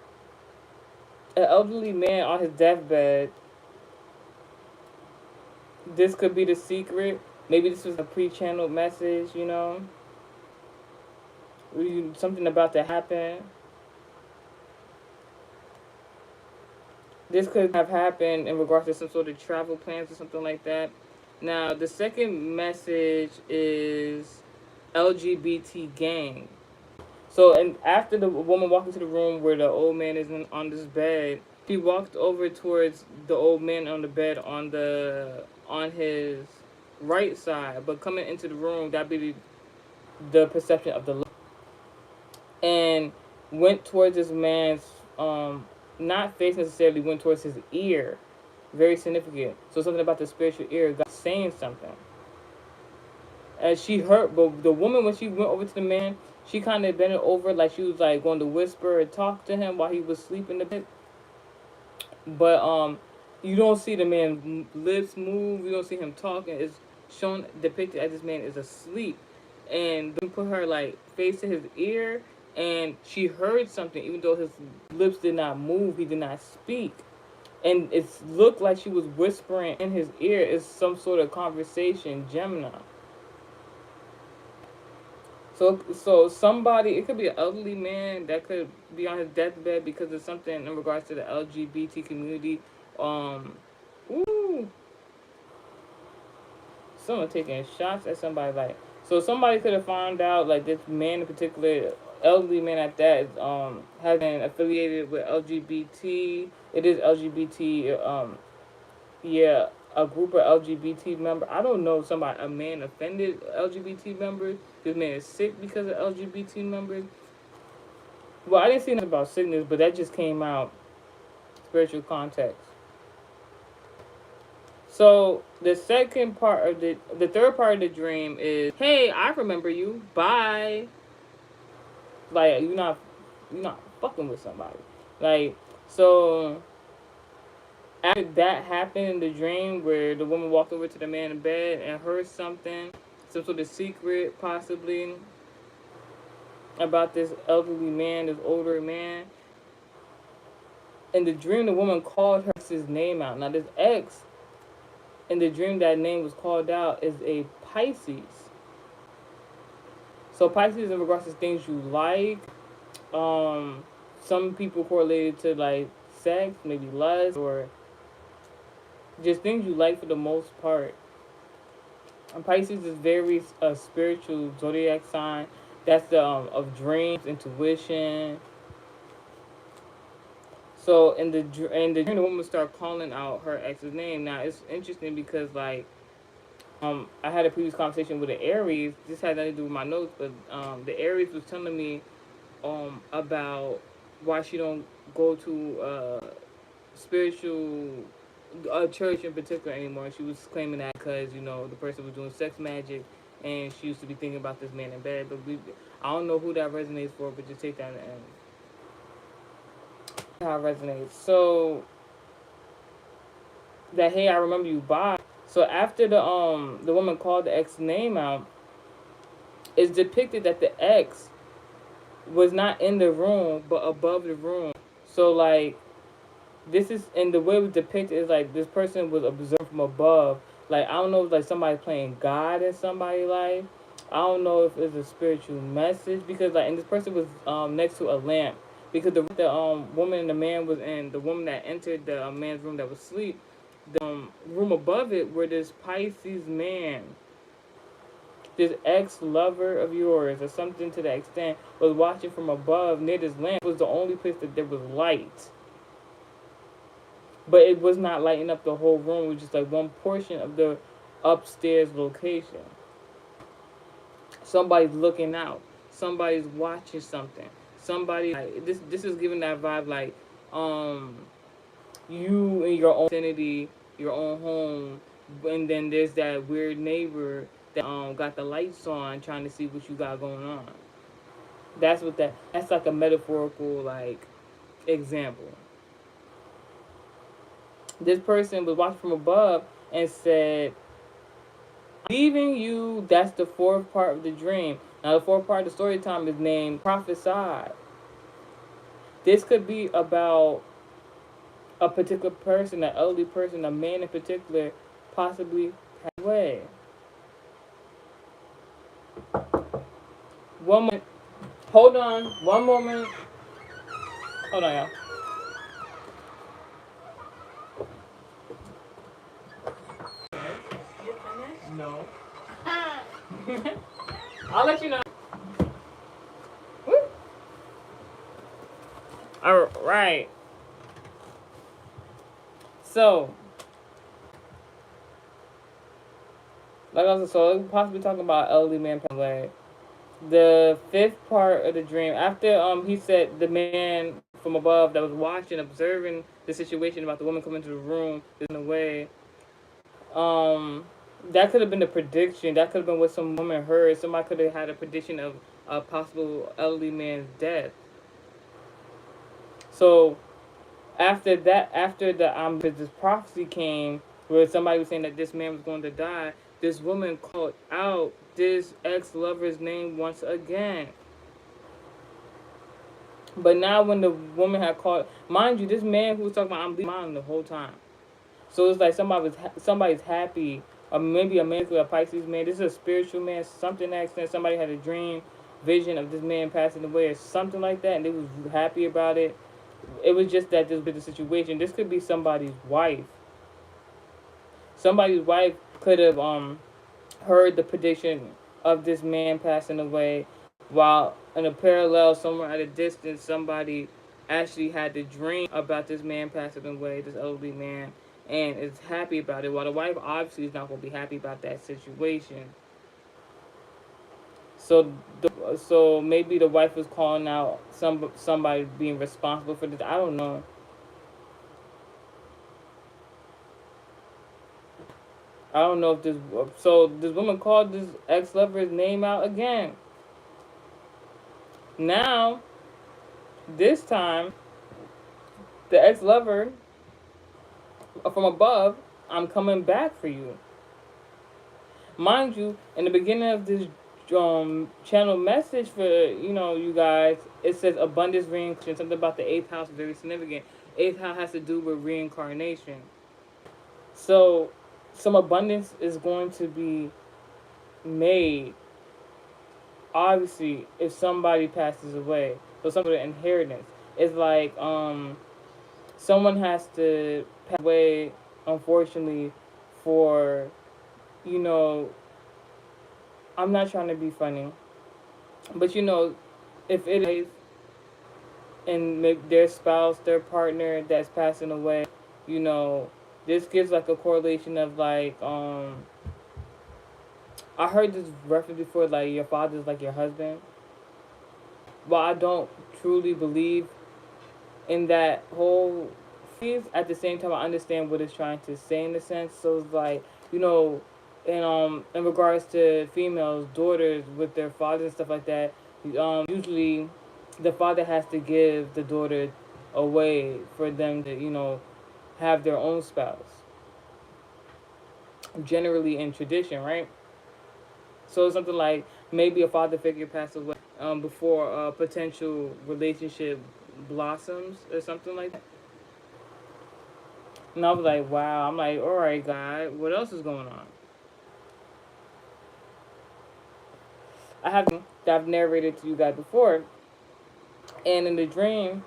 an elderly man on his deathbed. This could be the secret. Maybe this was a pre-channeled message. Something about to happen. This could have happened in regards to some sort of travel plans or something like that. Now, the second message is LGBT gang. So, and after the woman walked into the room where the old man is on this bed, she walked over towards the old man on the bed on his right side. But coming into the room, that'd be the perception of the left. And went towards this man's not face necessarily, went towards his ear. Very significant. So something about the spiritual ear, God saying something. As she heard, but the woman, when she went over to the man, she kind of bent it over like she was like going to whisper and talk to him while he was sleeping a bit. But you don't see the man's lips move. You don't see him talking. It's shown depicted as this man is asleep, and then put her like face to his ear, and she heard something even though his lips did not move. He did not speak, and it looked like she was whispering in his ear. It's some sort of conversation. Gemini. So somebody, it could be an elderly man that could be on his deathbed because of something in regards to the LGBT community. Ooh, someone taking shots at somebody, like, so somebody could have found out like this man in particular, elderly man at that, is has been affiliated with LGBT. It is LGBT. Yeah, a group of LGBT members. I don't know, a man offended LGBT members. This man is sick because of LGBT members. Well, I didn't see nothing about sickness, but that just came out spiritual context. So the third part of the dream is, hey, I remember you. Bye. Like you're not fucking with somebody. Like, so After that happened in the dream where the woman walked over to the man in bed and heard something, some sort of secret possibly about this elderly man, this older man. In the dream, the woman called her ex's name out. Now, this ex, in the dream, that name was called out is a Pisces. So Pisces, in regards to things you like, um, some people correlated to like sex, maybe lust, or just things you like for the most part. And Pisces is very spiritual zodiac sign. That's the of dreams, intuition. So in the dream, the woman started calling out her ex's name. Now it's interesting because like I had a previous conversation with the Aries. This had nothing to do with my notes, but the Aries was telling me about why she don't go to spiritual church in particular anymore. She was claiming that because the person was doing sex magic, and she used to be thinking about this man in bed. But I don't know who that resonates for, but just take that and how it resonates. So that hey, I remember you by. So after the woman called the ex name out, it's depicted that the ex was not in the room but above the room. So like this is and the way it was depicted is like this person was observed from above. Like I don't know if like somebody playing God in somebody's life. I don't know if it's a spiritual message because like and this person was next to a lamp because the woman and the man was in the woman that entered the man's room that was asleep. The room above it where this Pisces man, this ex-lover of yours or something to that extent, was watching from above near this lamp was the only place that there was light. But it was not lighting up the whole room. It was just like one portion of the upstairs location. Somebody's looking out. Somebody's watching something. Somebody like, this is giving that vibe like you in your own vicinity, your own home, and then there's that weird neighbor that got the lights on trying to see what you got going on. That's like a metaphorical like example. This person was watching from above and said, leaving you, that's the fourth part of the dream. Now, the fourth part of the story time is named Prophesied. This could be about a particular person, an elderly person, a man in particular, possibly passed away. One moment. Hold on. One moment. Hold on, y'all. No. I'll let you know. Woo. All right. So, like I was possibly talking about elderly man passing away. The fifth part of the dream, after he said the man from above that was watching, observing the situation about the woman coming to the room in a way, that could have been a prediction. That could have been what some woman heard. Somebody could have had a prediction of a possible elderly man's death. So after this prophecy came where somebody was saying that this man was going to die, this woman called out this ex-lover's name once again. But now when the woman had called, mind you, this man who was talking about I'm leaving mine the whole time. So it's like somebody's happy, or maybe a man, a Pisces man. This is a spiritual man, something that extent. Somebody had a dream, vision of this man passing away, or something like that, and they was happy about it. It was just that this was the situation. This could be somebody's wife. Somebody's wife could have heard the prediction of this man passing away, while in a parallel, somewhere at a distance, somebody actually had the dream about this man passing away, this elderly man, and is happy about it. While the wife obviously is not going to be happy about that situation. So maybe the wife was calling out somebody being responsible for this. I don't know. I don't know if this. So this woman called this ex-lover's name out again. Now, this time, the ex-lover from above, I'm coming back for you. Mind you, in the beginning of this channel message for you guys, it says abundance reincarnation. Something about the eighth house is very significant. Eighth house has to do with reincarnation. So some abundance is going to be made. Obviously, if somebody passes away, so some sort of inheritance. It's like someone has to pass away, unfortunately, for you know. I'm not trying to be funny, but if it is and maybe their spouse, their partner that's passing away, you know, this gives like a correlation of like I heard this reference before, like your father's like your husband. But I don't truly believe in that whole phase. At the same time, I understand what it's trying to say in a sense. So it's like in regards to females, daughters with their fathers and stuff like that, usually the father has to give the daughter away for them to have their own spouse. Generally in tradition, right? So it's something like maybe a father figure passed away before a potential relationship blossoms or something like that. And I was like, wow. I'm like, all right, God, what else is going on? I have that I've narrated to you guys before, and in the dream,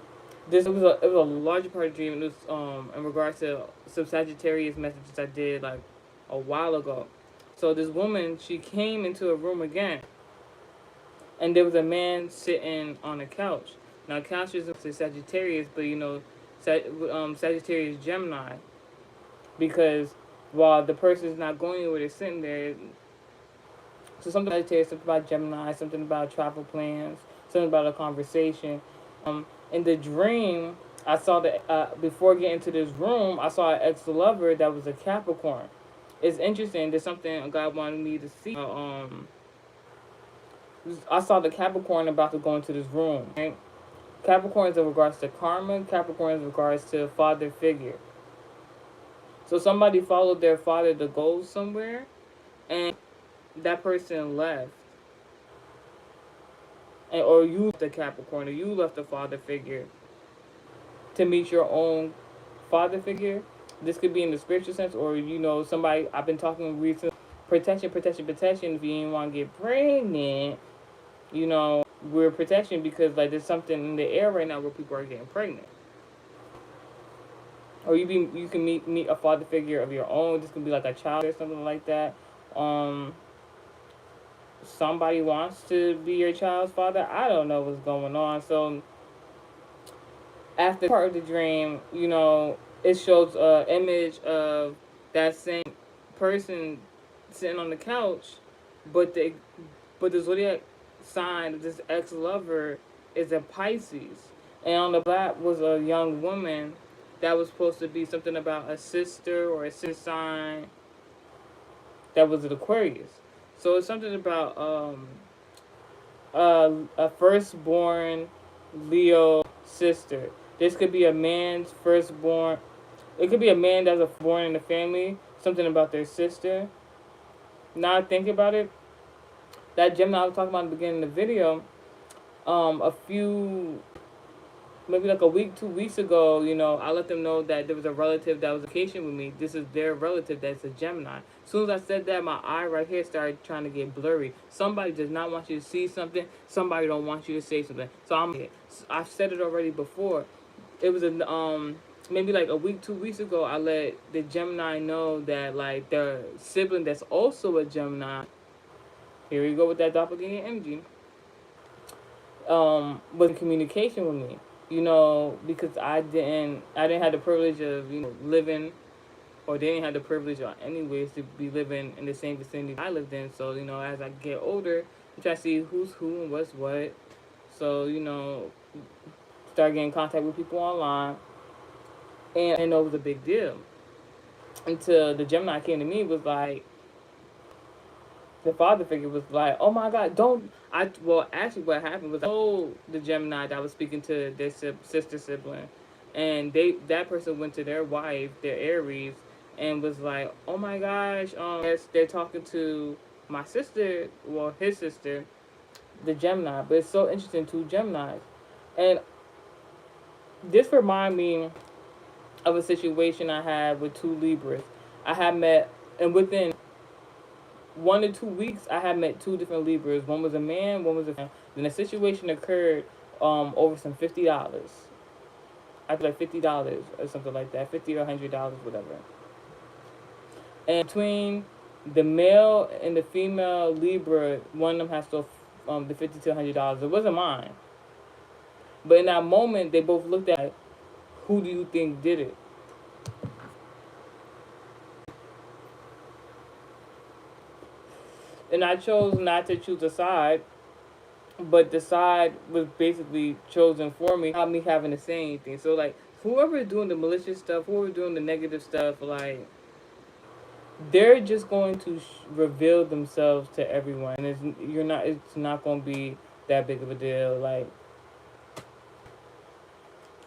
it was a larger part of the dream. It was in regards to some Sagittarius messages I did like a while ago. So this woman, she came into a room again, and there was a man sitting on a couch. Now, couch isn't Sagittarius, but Sagittarius Gemini, because while the person is not going anywhere, they're sitting there. So something Sagittarius, something about Gemini, something about travel plans, something about a conversation. In the dream, I saw that before getting to this room, I saw an ex-lover that was a Capricorn. It's interesting. There's something God wanted me to see. I saw the Capricorn about to go into this room. Right? Capricorn is in regards to karma. Capricorn is in regards to father figure. So somebody followed their father to go somewhere, and that person left. Or you left the Capricorn, or you left the father figure to meet your own father figure. This could be in the spiritual sense, or somebody I've been talking recently. Protection, protection, protection. If you didn't want to get pregnant, we're protection because like there's something in the air right now where people are getting pregnant. Or you can meet a father figure of your own. This can be like a child or something like that. Somebody wants to be your child's father. I don't know what's going on. So after part of the dream, it shows an image of that same person sitting on the couch, but the zodiac sign of this ex-lover is a Pisces, and on the back was a young woman that was supposed to be something about a sister or a sister sign that was an Aquarius. So it's something about a firstborn Leo sister. This could be a man's firstborn. It could be a man that's born in the family. Something about their sister. Now I think about it, that Gemini I was talking about in the beginning of the video, a few, maybe like a week, 2 weeks ago, I let them know that there was a relative that was on vacation with me. This is their relative that's a Gemini. As soon as I said that, my eye right here started trying to get blurry. Somebody does not want you to see something. Somebody don't want you to say something. So I've said it already before. It was maybe like a week, 2 weeks ago, I let the Gemini know that like their sibling that's also a Gemini. Here we go with that doppelganger energy. Was in communication with me, because I didn't have the privilege of living, or they didn't have the privilege or anyways to be living in the same vicinity I lived in. So as I get older, I try to see who's who and what's what. So start getting in contact with people online, and I know it was a big deal until the Gemini came to me, was like, the father figure was like, oh my God, don't. Well, actually what happened was I told the Gemini that I was speaking to their sister sibling and that person went to their wife, their Aries, and was like, "Oh my gosh, they're talking to my sister, well, his sister, the Gemini." But it's so interesting, two Geminis, and this remind me of a situation I had with two Libras. I had met, and within 1 to 2 weeks, I had met two different Libras. One was a man, one was a man. Then a situation occurred over some $50. I feel like $50 or something like that, $50 or $100, whatever. And between the male and the female Libra, one of them has to the $50 to $100. It wasn't mine, but in that moment, they both looked at, who do you think did it? And I chose not to choose a side, but the side was basically chosen for me without me having to say anything. So like, whoever is doing the malicious stuff, whoever is doing the negative stuff, like, they're just going to reveal themselves to everyone, and it's not going to be that big of a deal. Like,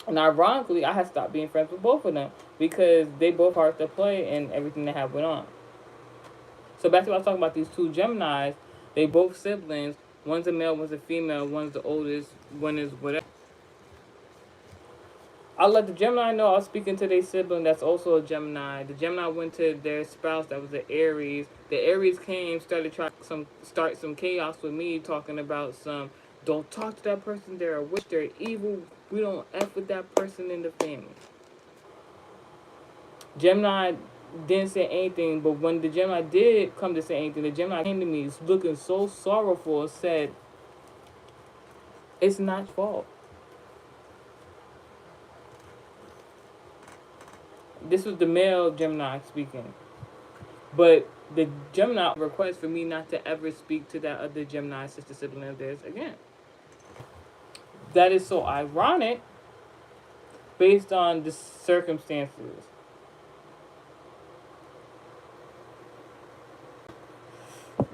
and ironically, I had stopped being friends with both of them because they both hard to play and everything that had went on. So back to what I was talking about, these two Geminis, they both siblings. One's a male, one's a female. One's the oldest, one is whatever. I'll let the Gemini know I was speaking to their sibling that's also a Gemini. The Gemini went to their spouse that was the Aries. The Aries came, started trying start some chaos with me, talking about some, don't talk to that person, they're a witch, they're evil, we don't F with that person in the family. Gemini didn't say anything, but when the Gemini did come to say anything, the Gemini came to me looking so sorrowful and said, it's not your fault. This was the male Gemini speaking. But the Gemini requests for me not to ever speak to that other Gemini sister sibling of theirs again. That is so ironic based on the circumstances.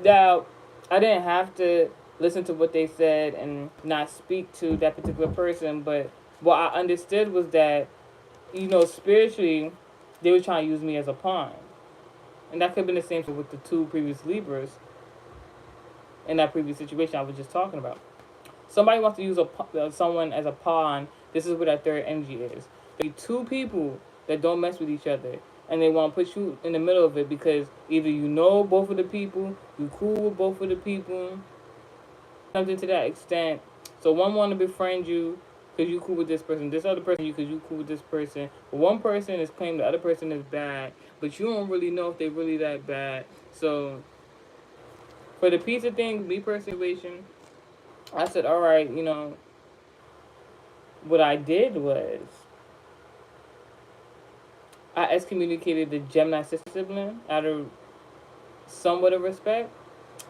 Now, I didn't have to listen to what they said and not speak to that particular person, but what I understood was that, spiritually, they were trying to use me as a pawn. And that could have been the same with the two previous Libras in that previous situation I was just talking about. Somebody wants to use someone as a pawn. This is where that third energy is. There are two people that don't mess with each other, and they want to put you in the middle of it because either you know both of the people, you cool with both of the people, something to that extent. So one want to befriend you because you cool with this person. This other person you because you cool with this person. But one person is claiming the other person is bad, but you don't really know if they're really that bad. So for the pizza thing, me personally, I said, all right, what I did was I excommunicated the Gemini sister sibling out of somewhat of respect.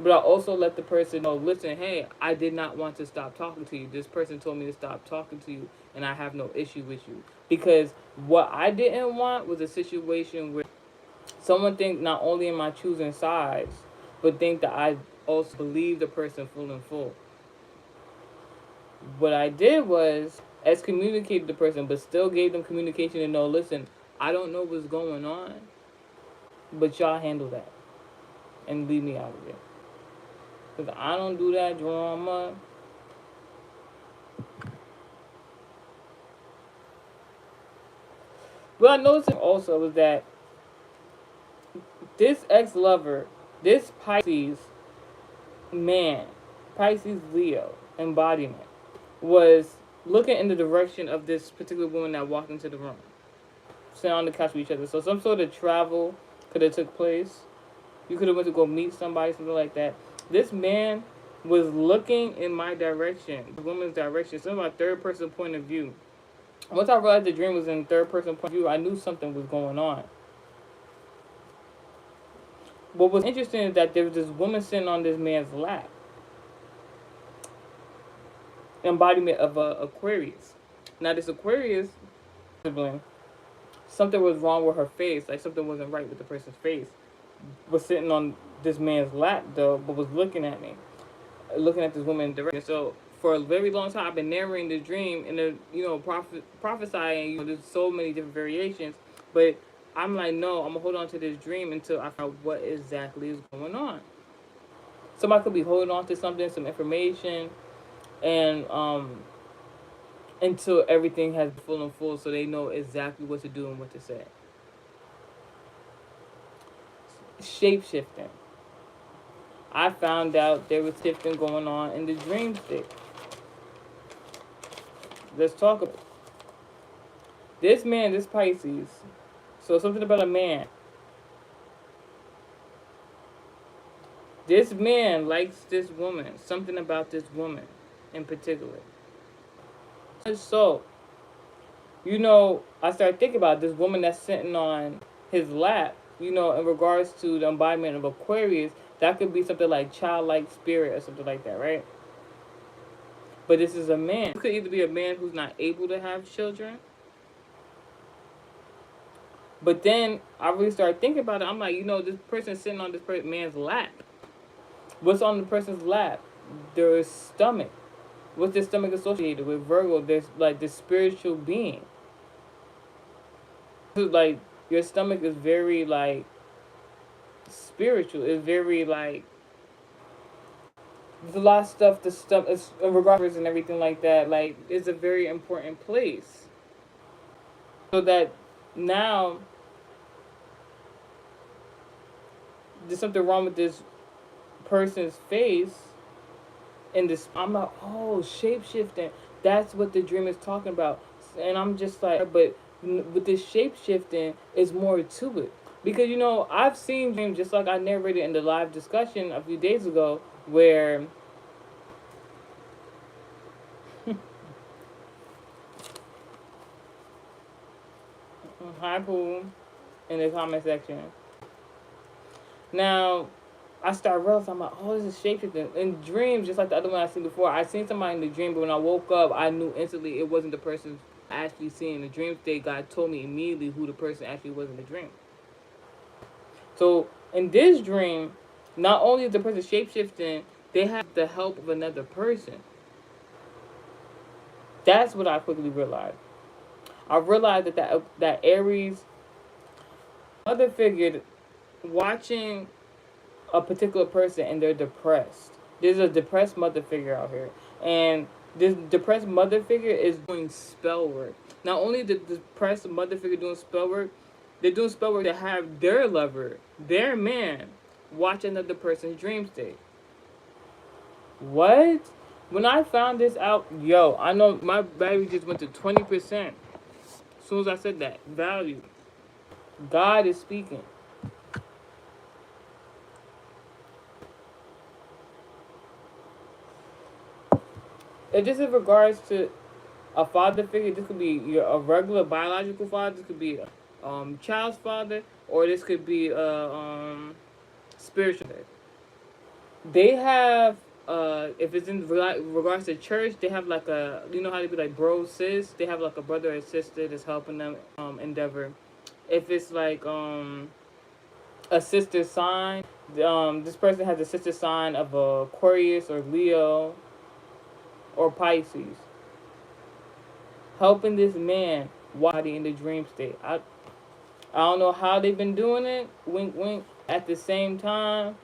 But I also let the person know, listen, hey, I did not want to stop talking to you. This person told me to stop talking to you, and I have no issue with you. Because what I didn't want was a situation where someone think not only am I choosing sides, but think that I also believe the person full and full. What I did was excommunicated the person, but still gave them communication to know, listen, I don't know what's going on, but y'all handle that and leave me out of it. Because I don't do that drama. What I noticed also was that this ex-lover, this Pisces man, Pisces Leo embodiment, was looking in the direction of this particular woman that walked into the room, sitting on the couch with each other. So some sort of travel could have took place. You could have went to go meet somebody, something like that. This man was looking in my direction, the woman's direction, some of my third person point of view. Once I realized the dream was in third person point of view, I knew something was going on. What was interesting is that there was this woman sitting on this man's lap, embodiment of Aquarius. Now this Aquarius sibling, something was wrong with her face, like something wasn't right with the person's face. Was sitting on this man's lap though, but was looking at me, looking at this woman in direction. So for a very long time I've been narrating the dream and prophesying. There's so many different variations, but I'm like, no, I'm gonna hold on to this dream until I find out what exactly is going on. Somebody could be holding on to something, some information, and until everything has been full and full, so they know exactly what to do and what to say. Shape shifting. I found out there was shifting going on in the dream state. Let's talk about this man, this Pisces. So something about a man. This man likes this woman. Something about this woman in particular. So, I started thinking about this woman that's sitting on his lap, in regards to the embodiment of Aquarius. That could be something like childlike spirit or something like that, right? But this is a man. It could either be a man who's not able to have children. But then I really started thinking about it. I'm like, this person sitting on this man's lap. What's on the person's lap? Their stomach. What's their stomach associated with? Virgo, there's like the spiritual being. Like, your stomach is very, like, spiritual. It's very, like, there's a lot of stuff, the stuff, regardless and everything like that. Like, it's a very important place. So that now, there's something wrong with this person's face. And this, I'm like, oh, shape shifting. That's what the dream is talking about. And I'm just like, but with this shape shifting, is more to it. Because, I've seen dreams, just like I narrated in the live discussion a few days ago, where hi, Pooh, in the comment section. Now, I started realizing, I'm like, oh, this is shapeshifting. In dreams, just like the other one I seen before, I seen somebody in the dream, but when I woke up, I knew instantly it wasn't the person actually seeing the dream state. God told me immediately who the person actually was in the dream. So, in this dream, not only is the person shapeshifting, they have the help of another person. That's what I quickly realized. I realized that Aries mother figure watching a particular person and they're depressed. There's a depressed mother figure out here. And this depressed mother figure is doing spell work. Not only the depressed mother figure doing spell work, they're doing spell work to have their lover, their man, watch another person's dream state. What? When I found this out, I know my battery just went to 20%. As soon as I said that, value. God is speaking. If this is in regards to a father figure, this could be a regular biological father, this could be a child's father, or this could be a spiritual father. They have, if it's in regards to church, they have like how they be like bro, sis, they have like a brother or sister that's helping them endeavor. If it's like a sister sign, this person has a sister sign of Aquarius or Leo or Pisces, helping this man while he in the dream state. I don't know how they've been doing it. Wink, wink. At the same time,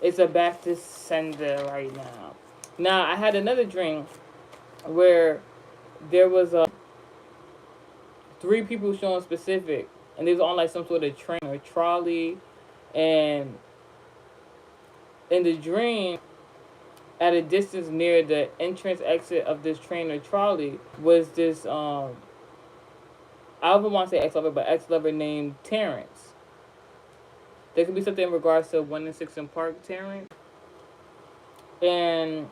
it's a back to sender right now. Now, I had another dream where there was 3 people showing specific, and they was on like some sort of train or trolley, and in the dream, at a distance near the entrance exit of this train or trolley was this I don't want to say ex-lover, but ex-lover named Terrence. There could be something in regards to 1 and 6 in Park Terrence. And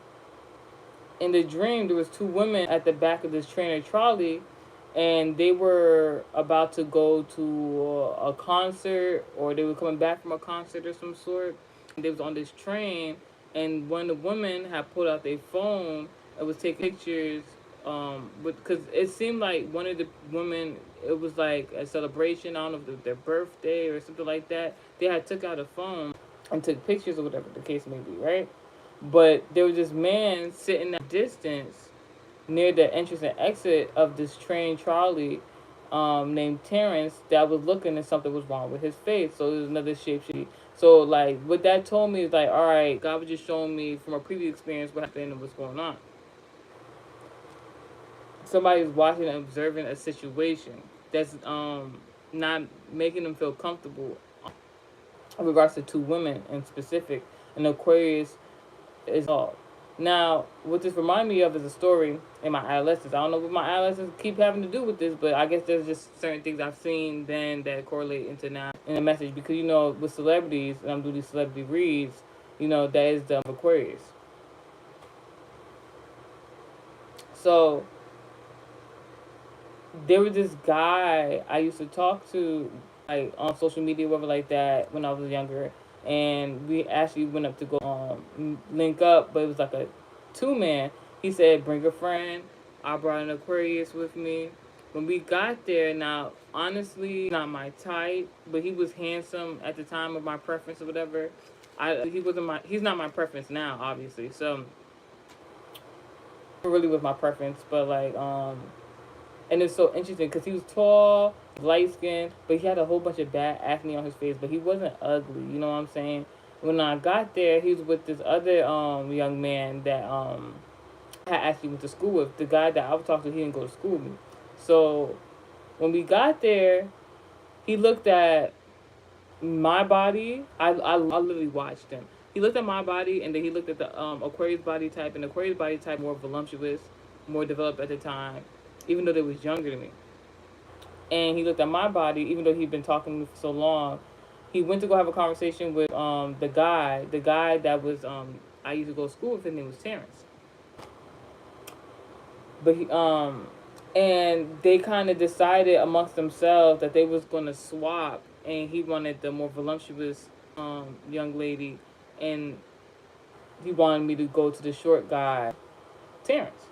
in the dream, there was 2 women at the back of this train or trolley, and they were about to go to a concert, or they were coming back from a concert or some sort. And they was on this train, and one of the women had pulled out their phone and was taking pictures. Because it seemed like one of the women, it was like a celebration. I don't know if it was their birthday or something like that. They had took out a phone and took pictures or whatever the case may be, right? But there was this man sitting at a distance near the entrance and exit of this train trolley, named Terrence, that was looking and something was wrong with his face. So there's another shapeshifter. So like what that told me is like, all right, God was just showing me from a previous experience what happened and what's going on. Somebody's watching and observing a situation that's not making them feel comfortable in regards to two women in specific. And Aquarius is all. Now, what this reminds me of is a story in my adolescence. I don't know what my adolescence keep having to do with this, but I guess there's just certain things I've seen then that correlate into now in a message. Because, you know, with celebrities, and I'm doing these celebrity reads, you know, that is the Aquarius. So, there was this guy I used to talk to, like, on social media, whatever, like that, when I was younger. And we actually went up to go link up, but it was like a two-man. He said, bring a friend. I brought an Aquarius with me. When we got there, now, honestly, not my type, but he was handsome at the time of my preference or whatever. He's not my preference now, obviously. So, really was my preference, but like, and it's so interesting because he was tall, light skinned, but he had a whole bunch of bad acne on his face, but he wasn't ugly. You know what I'm saying? When I got there, he was with this other young man that I actually went to school with. The guy that I was talking to, he didn't go to school with me. So when we got there, he looked at my body. I literally watched him. He looked at my body, and then he looked at the Aquarius body type, and the Aquarius body type more voluptuous, more developed at the time, even though they was younger than me. And he looked at my body, even though he'd been talking to me for so long. He went to go have a conversation with the guy that was I used to go to school with. His name was Terrence. But and they kind of decided amongst themselves that they was gonna swap, and he wanted the more voluptuous young lady, and he wanted me to go to the short guy, Terrence.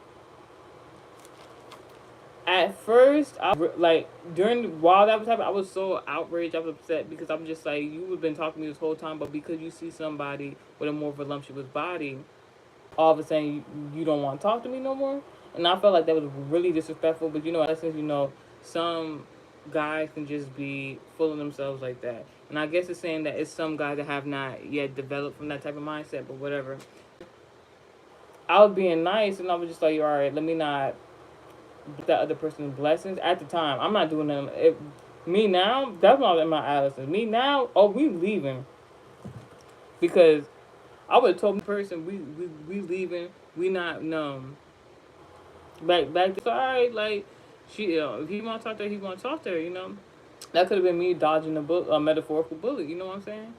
At first, like while that was happening, I was so outraged. I was upset because I'm just like, you have been talking to me this whole time, but because you see somebody with a more voluptuous body, all of a sudden you don't want to talk to me no more. And I felt like that was really disrespectful. But you know, since you know, some guys can just be full of themselves like that. And I guess it's saying that it's some guys that have not yet developed from that type of mindset, but whatever. I was being nice, and I was just like, all right, let me not that other person's blessings at the time. I'm not doing them. Me now, that's not in my adolescence. Me now, oh, we leaving because I would have told the person we leaving. We not back. So, all right, like she, if he want to talk to her, he want to talk to her. You know, that could have been me dodging a metaphorical bullet. You know what I'm saying?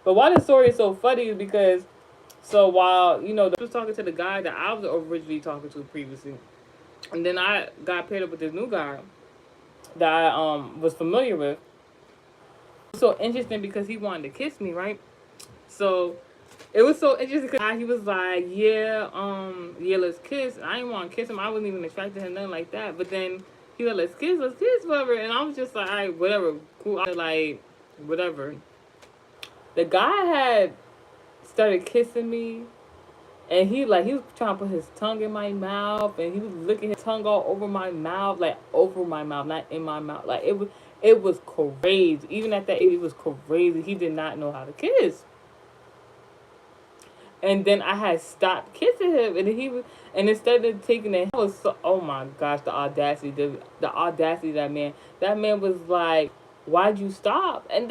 But why this story is so funny is because so while you know I was talking to the guy that I was originally talking to previously, and then I got paired up with this new guy that I was familiar with. It was so interesting because he wanted to kiss me, right? So it was so interesting because he was like, yeah, let's kiss. I didn't want to kiss him. I wasn't even attracted to him, nothing like that. But then he was like, let's kiss, whatever. And I was just like, all right, whatever, cool. I was like, whatever. The guy had started kissing me, and he was trying to put his tongue in my mouth, and he was licking his tongue all over my mouth, like over my mouth, not in my mouth. Like it was crazy. Even at that age, it was crazy. He did not know how to kiss. And then I had stopped kissing him, and and instead of taking it, I was so, oh my gosh, the audacity of that man. That man was like, "Why'd you stop?" And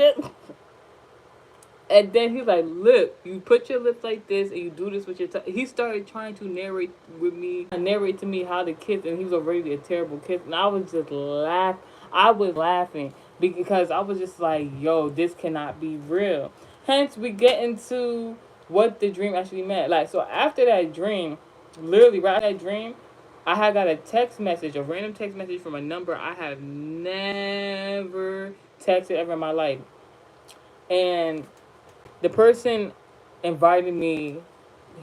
then he's like, look, you put your lips like this and you do this with your tongue. He started trying to narrate to me how to kiss, and he was already a terrible kiss. And I was just I was laughing because I was just like, yo, this cannot be real. Hence, we get into what the dream actually meant. Like, so after that dream, literally right after that dream, I had got a random text message from a number I have never texted ever in my life. And the person invited me.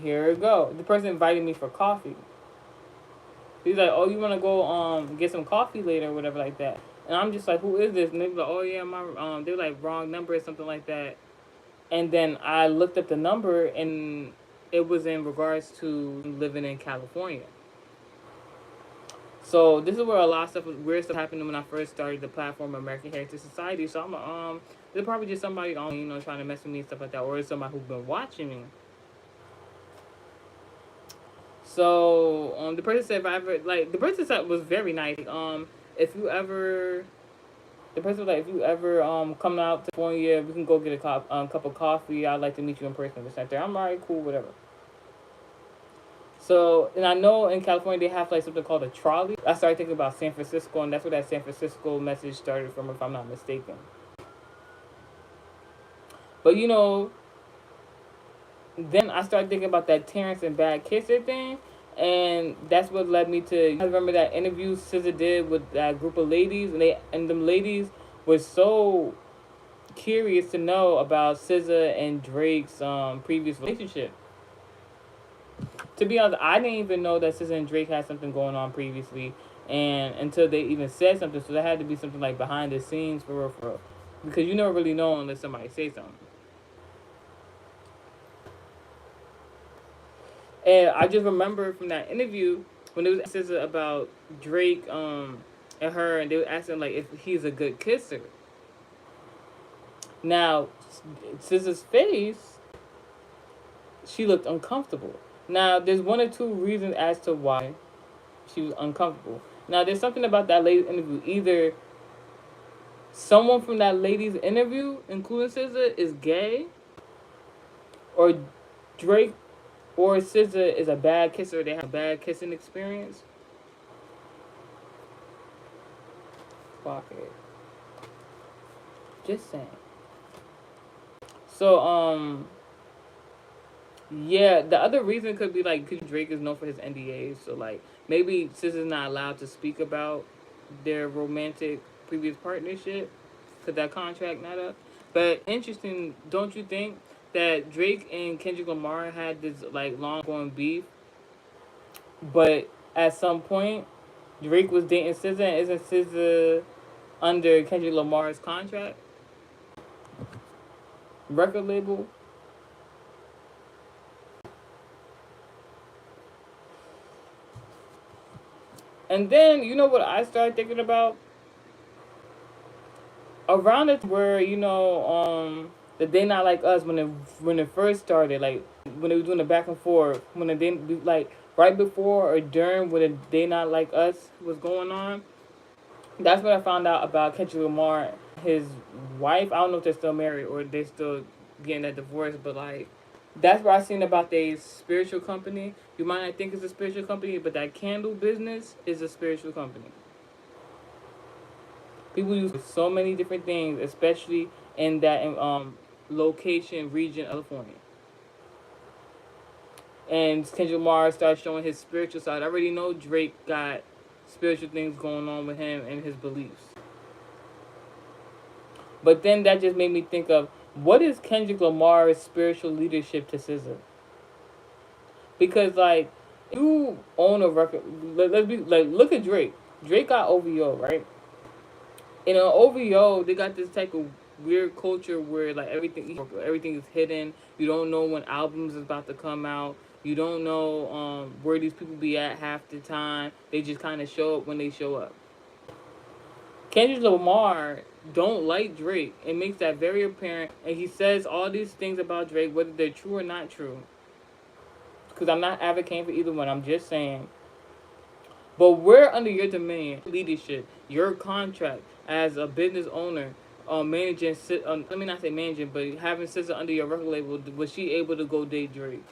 Here we go. The person invited me for coffee. He's like, "Oh, you want to go get some coffee later or whatever like that." And I'm just like, "Who is this?" And they be like, "Oh yeah, my They're like wrong number or something like that." And then I looked up the number, and it was in regards to living in California. So this is where a lot of stuff, weird stuff, happened when I first started the platform American Heritage Society. So I'm they're probably just somebody on, trying to mess with me and stuff like that, or it's somebody who's been watching me. So the person said, if I ever, like, the person said was very nice. If you ever, the person was like, if you ever come out to California, we can go get a cup of coffee. I'd like to meet you in person. This and that. I'm alright, cool, whatever. So, and I know in California they have like something called a trolley. I started thinking about San Francisco, and that's where that San Francisco message started from, if I'm not mistaken. But then I started thinking about that Terrence and Bad Kisser thing, and that's what led me to. I remember that interview SZA did with that group of ladies, and them ladies were so curious to know about SZA and Drake's previous relationship. To be honest, I didn't even know that SZA and Drake had something going on previously, and until they even said something, so there had to be something like behind the scenes for real, because you never really know unless somebody says something. And I just remember from that interview when it was SZA about Drake and her, and they were asking like if he's a good kisser. Now, SZA's face, she looked uncomfortable. Now, there's one or two reasons as to why she was uncomfortable. Now, there's something about that lady's interview. Either someone from that lady's interview, including SZA, is gay, or Drake or SZA is a bad kisser. They have a bad kissing experience. Fuck it. Just saying. So, yeah, the other reason could be like, cause Drake is known for his NDAs, so like maybe SZA's not allowed to speak about their romantic previous partnership, cause that contract not up. But interesting, don't you think that Drake and Kendrick Lamar had this like long going beef, but at some point Drake was dating SZA, and isn't SZA under Kendrick Lamar's contract record label? And then you know what I started thinking about around it, where the They Not Like Us, when it first started, like when they were doing the back and forth, when they like right before or during when the They Not Like Us was going on. That's when I found out about Kendrick Lamar, his wife. I don't know if they're still married or they're still getting that divorce, but like that's where I seen about their spiritual company. You might not think it's a spiritual company, but that candle business is a spiritual company. People use so many different things, especially in that location region of California. And Kendrick Lamar started showing his spiritual side. I already know Drake got spiritual things going on with him and his beliefs. But then that just made me think of, what is Kendrick Lamar's spiritual leadership to SZA? Because like, you own a record. Let's be like, look at Drake. Drake got OVO, right? In an OVO, they got this type of weird culture where like everything is hidden. You don't know when albums is about to come out. You don't know where these people be at half the time. They just kind of show up when they show up. Kendrick Lamar don't like Drake. It makes that very apparent, and he says all these things about Drake, whether they're true or not true. Because I'm not advocating for either one. I'm just saying. But we're under your dominion, leadership, your contract as a business owner, managing. Let me not say managing, but having SZA under your record label. Was she able to go date Drake?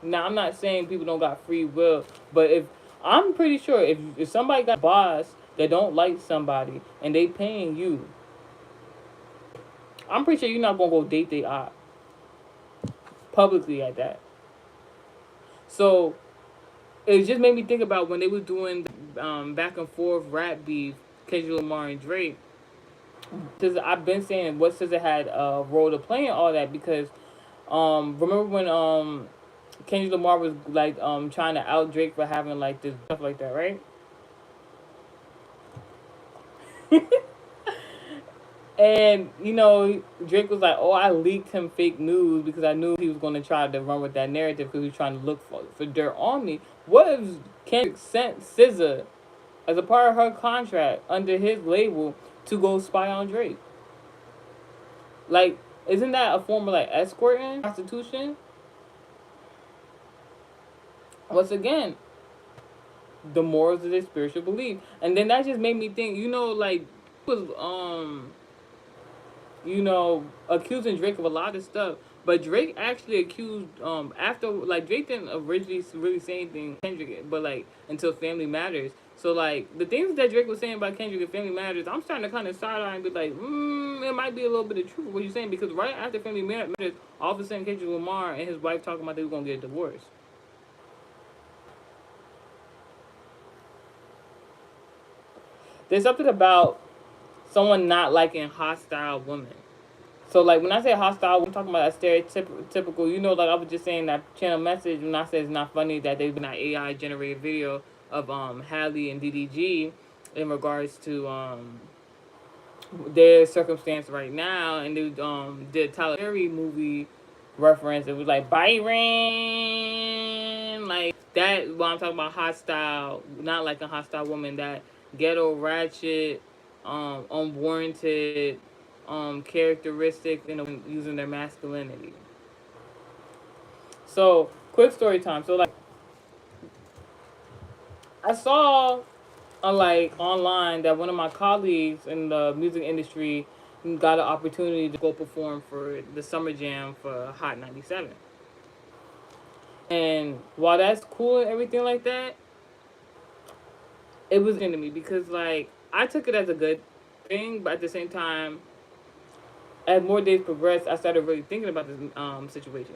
Now I'm not saying people don't got free will, but if I'm pretty sure if somebody got a boss that don't like somebody and they paying you, I'm pretty sure you're not gonna go date they op publicly at that. So it just made me think about when they were doing back and forth rap beef, Kendrick Lamar and Drake. Because I've been saying what SZA had a role to play in all that, because remember when Kendrick Lamar was like trying to out Drake for having like this stuff like that, right? And you know, Drake was like, "Oh, I leaked him fake news because I knew he was going to try to run with that narrative because he was trying to look for dirt on me." What if Kendrick sent SZA as a part of her contract under his label to go spy on Drake? Like, isn't that a form of like escorting, prostitution? Once again, the morals of their spiritual belief, and then that just made me think. You know, like was accusing Drake of a lot of stuff. But Drake actually accused after like Drake didn't originally really say anything Kendrick, but like until Family Matters. So like the things that Drake was saying about Kendrick and Family Matters, I'm starting to kind of side eye and be like, it might be a little bit of truth what you're saying because right after Family Matters, all of a sudden Kendrick Lamar and his wife talking about they were gonna get a divorce. There's something about someone not liking hostile women. So like when I say hostile, I'm talking about that stereotypical. You know, like I was just saying that channel message when I said it's not funny that they've been that AI generated video of Halle and DDG in regards to their circumstance right now, and they did Tyler Perry movie reference. It was like Byron, like that. While I'm talking about hostile, not like a hostile woman, that ghetto ratchet, unwarranted, characteristic, using their masculinity. So quick story time. So like I saw like online that one of my colleagues in the music industry got an opportunity to go perform for the Summer Jam for Hot 97. And while that's cool and everything like that, it was into me because like I took it as a good thing, but at the same time, as more days progressed, I started really thinking about this situation.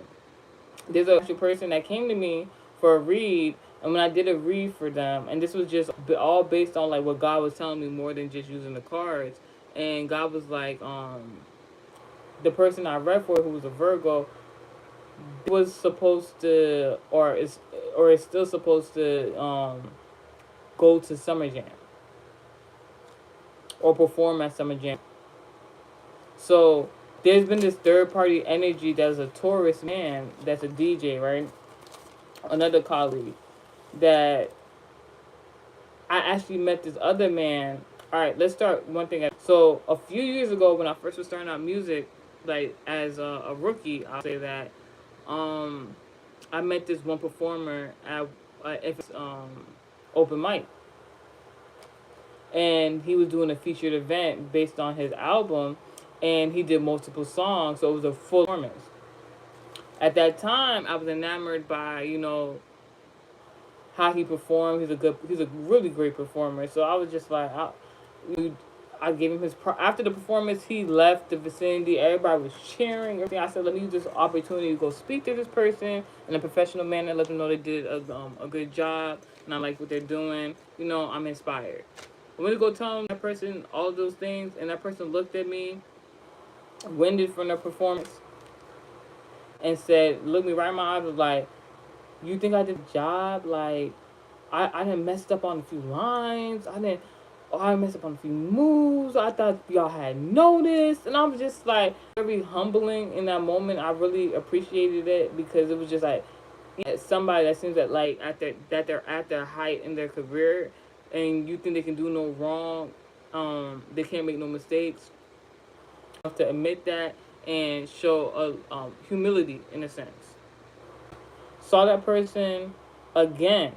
There's a actual person that came to me for a read, and when I did a read for them, and this was just all based on like what God was telling me more than just using the cards. And God was like, the person I read for, who was a Virgo, was supposed to, or is still supposed to, go to Summer Jam or perform at Summer Jam. So there's been this third party energy that's a Taurus man, that's a DJ, right? Another colleague that I actually met this other man. All right, let's start one thing. So a few years ago, when I first was starting out music, like as a rookie, I'll say that, I met this one performer at open mic, and he was doing a featured event based on his album, and he did multiple songs, so it was a full performance. At that time, I was enamored by how he performed. He's a really great performer. So I was just like, I gave him after the performance. He left the vicinity. Everybody was cheering. Everything. I said, let me use this opportunity to go speak to this person in a professional manner. Let them know they did a good job and I like what they're doing. I'm inspired. I went to go tell that person all of those things, and that person looked at me, winded from the performance, and said, looked me right in my eyes, was like, you think I did a job? Like, I didn't messed up on a few lines. I messed up on a few moves. I thought y'all had noticed. And I was just like, very humbling in that moment. I really appreciated it because it was just like, somebody that seems that like that they're at their height in their career, and you think they can do no wrong, they can't make no mistakes. To admit that and show humility in a sense. Saw that person again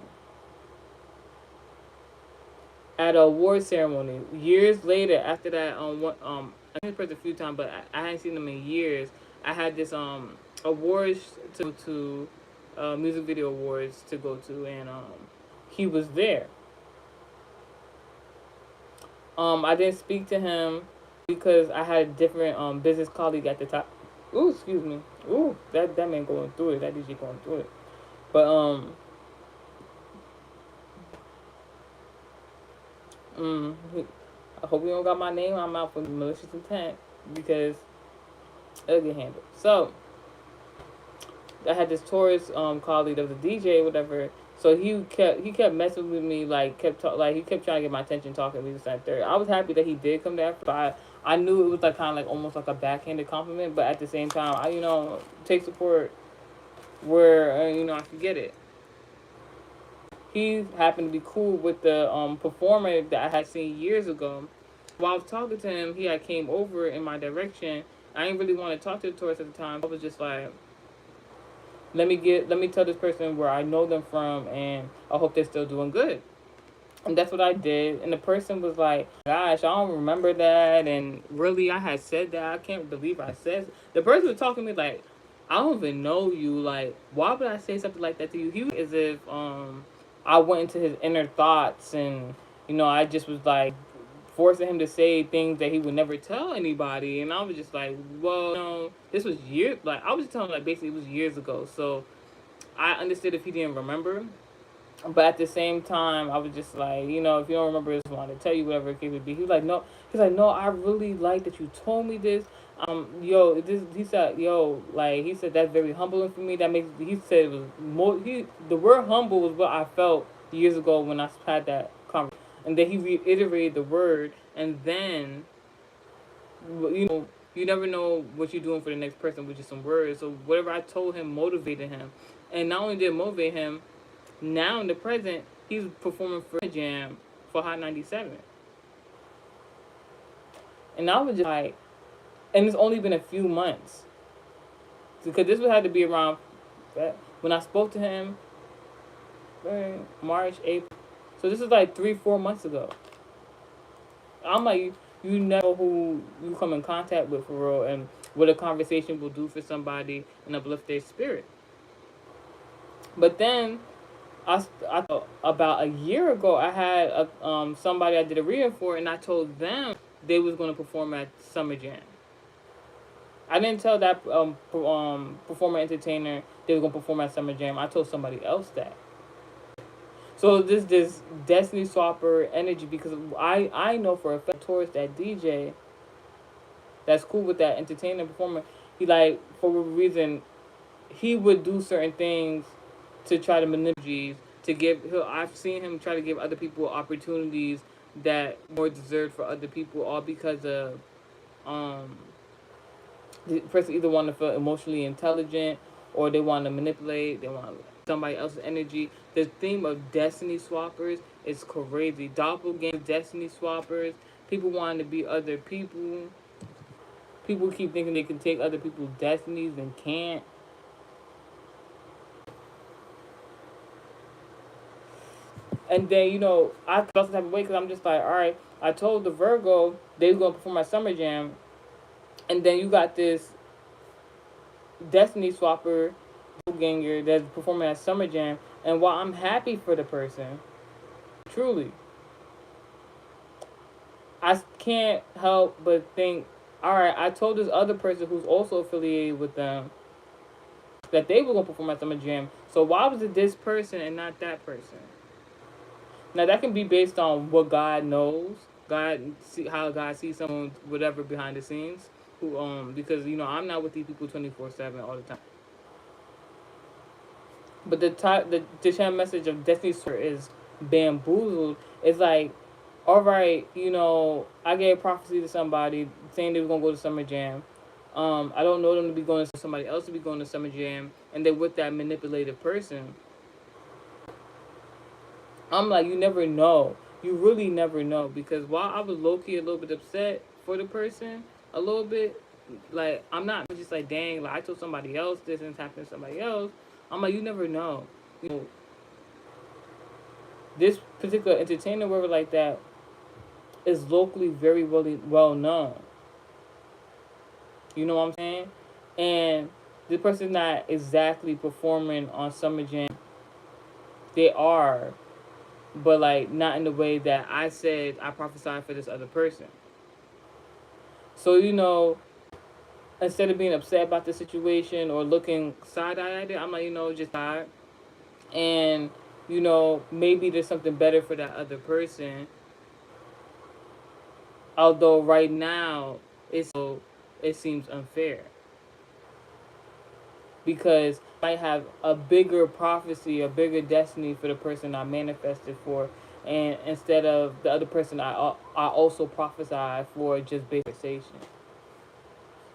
at an award ceremony years later. After that, I seen this person a few times, but I hadn't seen them in years. I had this awards to go to, music video awards to go to, and he was there. I didn't speak to him because I had a different business colleague at the top. Ooh, excuse me. Ooh, that man going through it. That DJ going through it. But I hope you don't got my name. I'm out for malicious intent because it'll get handled. So I had this Taurus colleague that was a DJ, whatever. So he kept messing with me, like he kept trying to get my attention, talking to me this and third. I was happy that he did come there, but I knew it was like kind of like almost like a backhanded compliment, but at the same time, I take support where I could get it. He happened to be cool with the performer that I had seen years ago. While I was talking to him, he had came over in my direction. I didn't really want to talk to the tourist at the time. I was just like, let me tell this person where I know them from, and I hope they're still doing good. And that's what I did. And the person was like, gosh, I don't remember that. And really, I had said that. I can't believe I said. The person was talking to me like, I don't even know you. Like, why would I say something like that to you? He was as if I went into his inner thoughts, and I just was like forcing him to say things that he would never tell anybody. And I was just like, well, this was years. Like, I was telling him, like, basically it was years ago. So I understood if he didn't remember. But at the same time, I was just like, if you don't remember, I just wanted to tell you whatever it would be. He was like, no. He's like, no, I really like that you told me this. He said, like, he said that's very humbling for me. That makes, he said it was more, the word humble was what I felt years ago when I had that conversation. And then he reiterated the word, and then, you never know what you're doing for the next person with just some words. So whatever I told him motivated him. And not only did it motivate him, now in the present, he's performing for Jam for Hot 97. And I was just like, and it's only been a few months. Because this would have to be around, when I spoke to him, March, April. So this is like 3-4 months ago. I'm like, you never know who you come in contact with for real, and what a conversation will do for somebody and uplift their spirit. But then I thought about a year ago, I had somebody I did a reading for, and I told them they was going to perform at Summer Jam. I didn't tell that performer entertainer they were going to perform at Summer Jam. I told somebody else that. So this Destiny Swapper energy, because I know for a fact tourist, that DJ that's cool with that entertainer performer, he, like, for a reason, he would do certain things to try to manipulate, to give. I've seen him try to give other people opportunities that more deserved for other people, all because of the person either want to feel emotionally intelligent, or they want to manipulate. They want somebody else's energy. The theme of Destiny Swappers is crazy. Doppelganger Destiny Swappers. People wanting to be other people. People keep thinking they can take other people's destinies and can't. And then, I felt some type of way because I'm just like, all right, I told the Virgo they was going to perform my Summer Jam. And then you got this Destiny Swapper ganger that's performing at Summer Jam. And while I'm happy for the person, truly, I can't help but think, all right, I told this other person who's also affiliated with them that they were going to perform at Summer Jam. So why was it this person and not that person? Now that can be based on what God knows, how God sees someone, whatever, behind the scenes. Who because I'm not with these people 24/7 all the time. But the channel message of Destiny Sword is bamboozled. It's like, all right, I gave prophecy to somebody saying they were gonna go to Summer Jam. I don't know them to be going to somebody else to be going to Summer Jam, and they're with that manipulative person. I'm like, you never know. You really never know. Because while I was low-key a little bit upset for the person, a little bit, like, I'm not just like, dang, like, I told somebody else this and it's happened to somebody else. I'm like, you never know. This particular entertainer, whatever like that, is locally very really well known. You know what I'm saying? And the person's not exactly performing on Summer Jam. They are, but like not in the way that I said I prophesied for this other person. So instead of being upset about the situation or looking side-eye at it, I'm like, just tired. And maybe there's something better for that other person. Although right now it seems unfair, because I might have a bigger prophecy, a bigger destiny for the person I manifested for, and instead of the other person, I also prophesy for just basic conversation.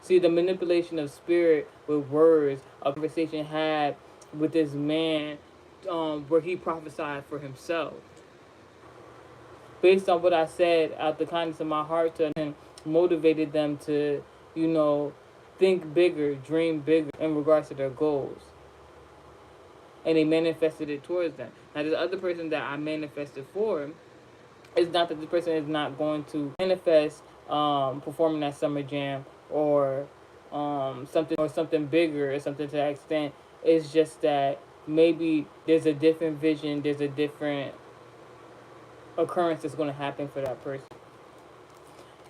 See, the manipulation of spirit with words, a conversation had with this man, where he prophesied for himself. Based on what I said out the kindness of my heart to him, motivated them to, you know, think bigger, dream bigger in regards to their goals. And they manifested it towards them. Now, the other person that I manifested for, it's not that the person is not going to manifest performing that summer jam or something bigger or something to that extent. It's just that maybe there's a different vision, there's a different occurrence that's going to happen for that person.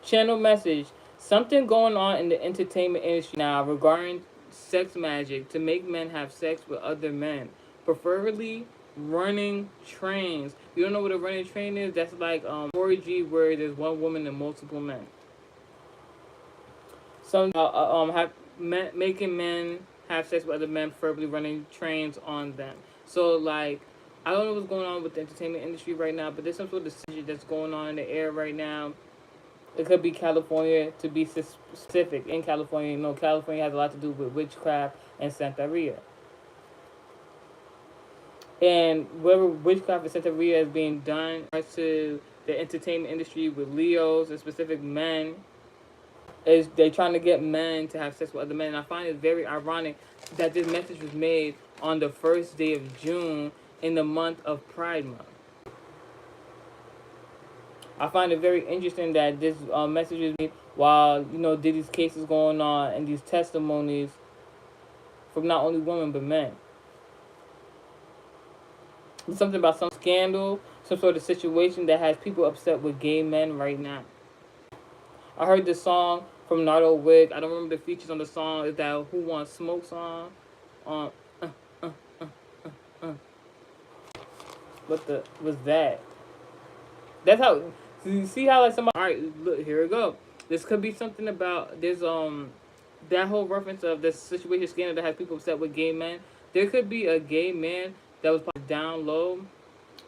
Channel message: something going on in the entertainment industry now regarding sex magic to make men have sex with other men, preferably running trains. You don't know what a running train is? That's like orgy where there's one woman and multiple men. Some have making men have sex with other men, preferably running trains on them. So like, I don't know what's going on with the entertainment industry right now, but there's some sort of decision that's going on in the air right now. It could be California, to be specific. In California, you know, California has a lot to do with witchcraft and Santeria. And wherever witchcraft and Santeria is being done to the entertainment industry with Leos and specific men, is they trying to get men to have sex with other men. And I find it very ironic that this message was made on the first day of June in the month of Pride Month. I find it very interesting that this message is made while, you know, these cases going on and these testimonies from not only women but men. It's something about some scandal, some sort of situation that has people upset with gay men right now. I heard this song from Nardo Wick. I don't remember the features on the song. Is that Who Wants Smoke song? Uh, uh, uh, uh, uh. What the was that? That's how. You see how like somebody. All right, look, here we go. This could be something about this that whole reference of this situation scandal that has people upset with gay men. There could be a gay man that was probably down low,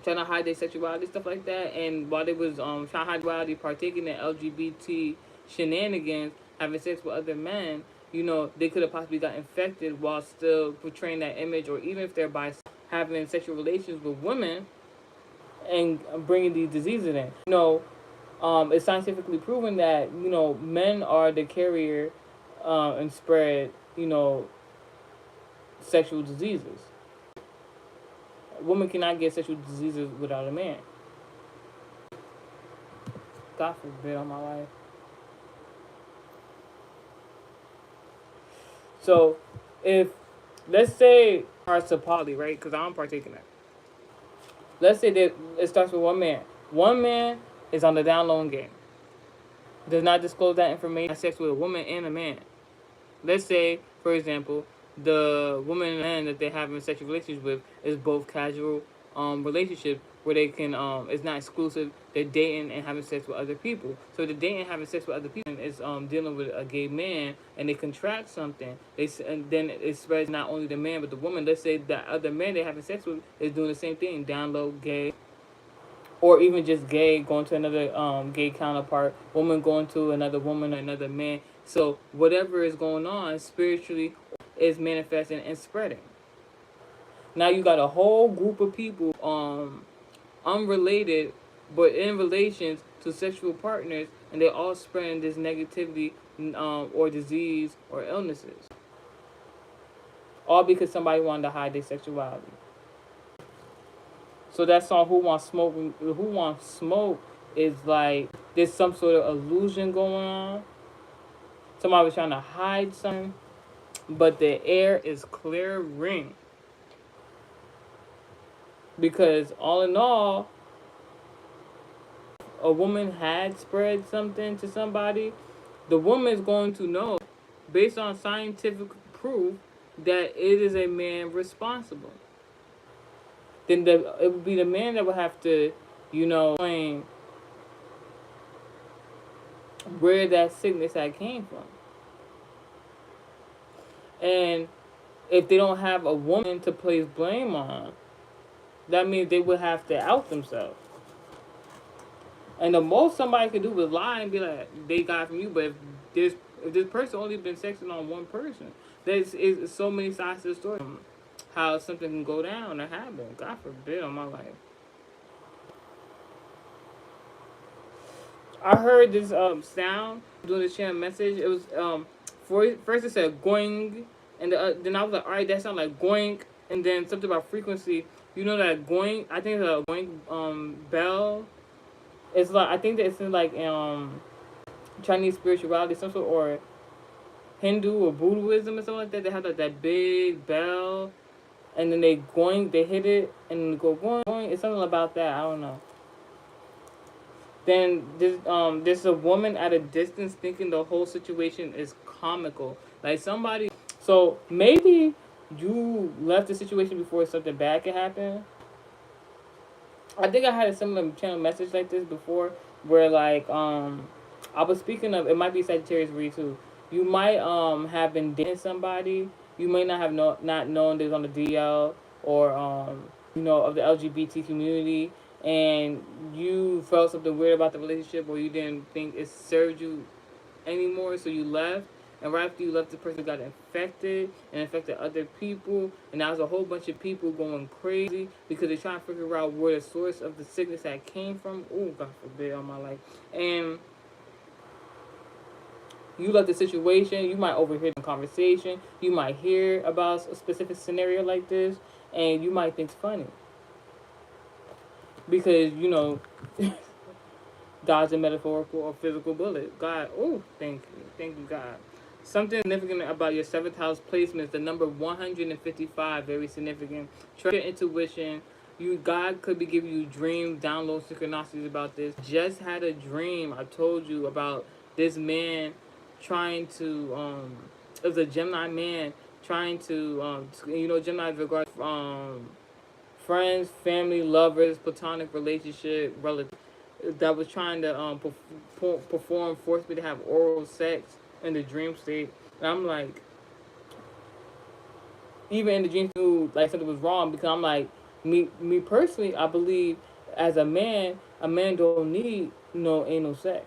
trying to hide their sexuality, stuff like that. And while they was trying to hide sexuality, partaking in LGBT shenanigans, having sex with other men, you know, they could have possibly got infected while still portraying that image, or even if they're by having sexual relations with women and bringing these diseases in. You know, it's scientifically proven that, you know, men are the carrier and spread, you know, sexual diseases. A woman cannot get sexual diseases without a man. God forbid on my life. So, if, let's say, parts of poly, right? Because I don't partake in that. Let's say that it starts with one man. One man is on the down low game. Does not disclose that information. Has sex with a woman and a man. Let's say, for example, the woman and man that they're having sexual relations with is both casual relationships where they can it's not exclusive. They're dating and having sex with other people. So the dating and having sex with other people is dealing with a gay man, and they contract something. And then it spreads not only the man but the woman. Let's say that other man they're having sex with is doing the same thing, down low, gay, or even just gay, going to another gay counterpart, woman going to another woman or another man. So whatever is going on spiritually is manifesting and spreading. Now you got a whole group of people unrelated but in relations to sexual partners, and they're all spreading this negativity or disease or illnesses. All because somebody wanted to hide their sexuality. So that song Who Wants Smoke is like there's some sort of illusion going on. Somebody was trying to hide something, but the air is clearing. Because all in all, a woman had spread something to somebody, the woman is going to know, based on scientific proof, that it is a man responsible. Then it would be the man that would have to, you know, explain where that sickness had came from. And if they don't have a woman to place blame on, that means they would have to out themselves. And the most somebody could do is lie and be like they got it from you. But this if this person only been sexing on one person, there's is so many sides to the story. How something can go down or happen. God forbid on my life. I heard this sound doing the channel message. It was first it said going, and then I was like, all right, that sounds like going, and then something about frequency. You know that going? I think it's a going bell. It's like I think that it's in like Chinese spirituality, some sort, or Hindu or Buddhism or something like that. They have like that big bell, and then they hit it and go going. It's something about that. I don't know. Then there's a woman at a distance thinking the whole situation is comical. Like somebody, so maybe you left the situation before something bad could happen. I think I had a similar channel message like this before, where like I was speaking of, it might be Sagittarius for you too. You might have been dating somebody. You may not have not known they was on the DL or of the LGBT community, and you felt something weird about the relationship, or you didn't think it served you anymore, so you left. And right after you left, the person got infected and infected other people, and now there's a whole bunch of people going crazy because they're trying to figure out where the source of the sickness that came from. Oh, God forbid on my life. And you left the situation, you might overhear the conversation, you might hear about a specific scenario like this, and you might think it's funny because dodge a metaphorical or physical bullet. God, oh, thank you, God. Something significant about your seventh house placement is the number 155. Very significant. Trust your intuition. God could be giving you dreams, download synchronicities about this. Just had a dream. I told you about this man trying to. It was a Gemini man trying to. Gemini regards friends, family, lovers, platonic relationship, relative that was trying to force me to have oral sex in the dream state. And I'm like, even in the dream, knew like something was wrong because I'm like, me personally, I believe as a man don't need no anal sex.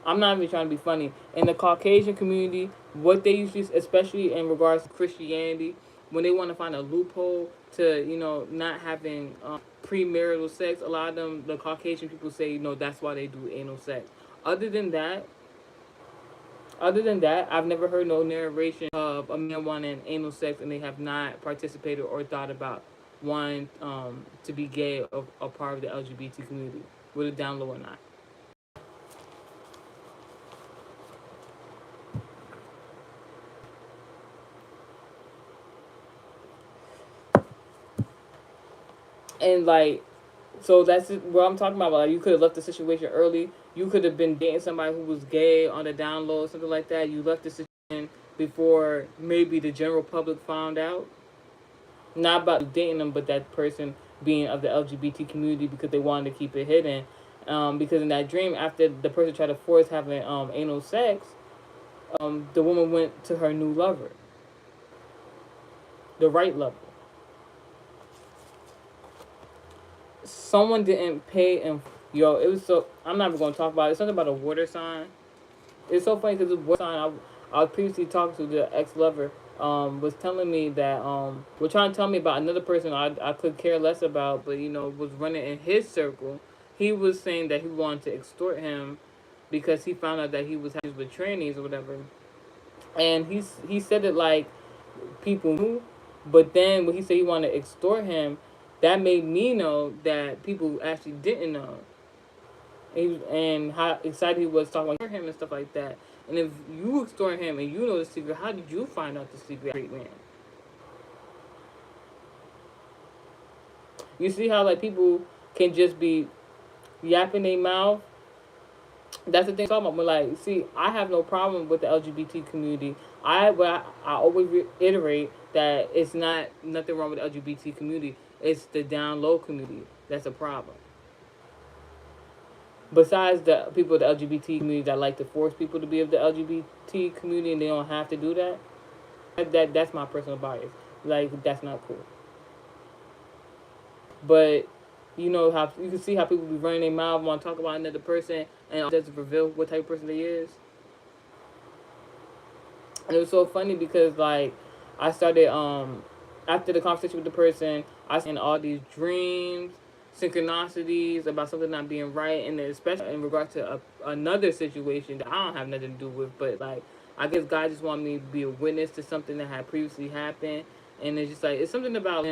I'm not even trying to be funny. In the Caucasian community, what they usually, especially in regards to Christianity, when they want to find a loophole to, not having premarital sex, a lot of them, the Caucasian people say, that's why they do anal sex. Other than that, I've never heard no narration of a man wanting anal sex and they have not participated or thought about wanting to be gay or a part of the LGBT community, whether down low or not. And like, so that's what I'm talking about. Like, you could have left the situation early. You could have been dating somebody who was gay on the down low, something like that. You left the situation before maybe the general public found out. Not about dating them, but that person being of the LGBT community because they wanted to keep it hidden. Because in that dream, after the person tried to force having anal sex, the woman went to her new lover, the right lover. Someone didn't pay, and it was so. I'm not even going to talk about it. It's something about a water sign. It's so funny because the water sign I was previously talking to, the ex lover, was telling me that was trying to tell me about another person I could care less about, but was running in his circle. He was saying that he wanted to extort him because he found out that he was with trannies or whatever, and he said it like people knew, but then when he said he wanted to extort him, that made me know that people actually didn't know. And how excited he was talking about him and stuff like that. And if you extort him and you know the secret, how did you find out the secret, great man? You see how like people can just be yapping their mouth. That's the thing I'm talking about. But like, see, I have no problem with the LGBT community. I always reiterate that it's not nothing wrong with the LGBT community. It's the down low community that's a problem. Besides the people of the LGBT community that like to force people to be of the LGBT community and they don't have to do that, that's my personal bias. Like, that's not cool. But You know how you can see how people be running their mouth, want to talk about another person, and doesn't reveal what type of person they is. And it was so funny because like I started after the conversation with the person, I seen all these dreams, synchronicities about something not being right, and especially in regard to another situation that I don't have nothing to do with, but like I guess God just wanted me to be a witness to something that had previously happened, and it's just like it's something about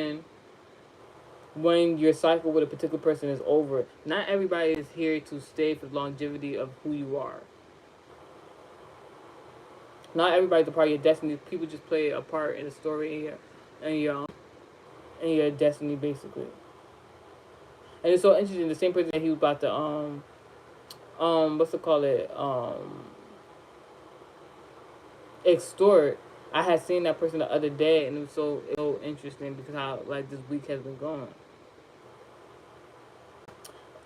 when your cycle with a particular person is over. Not everybody is here to stay for the longevity of who you are. Not everybody's a part of your destiny. People just play a part in the story in your destiny basically. And it's so interesting. The same person that he was about to what's it called it extort. I had seen that person the other day, and it was so interesting because how like this week has been going.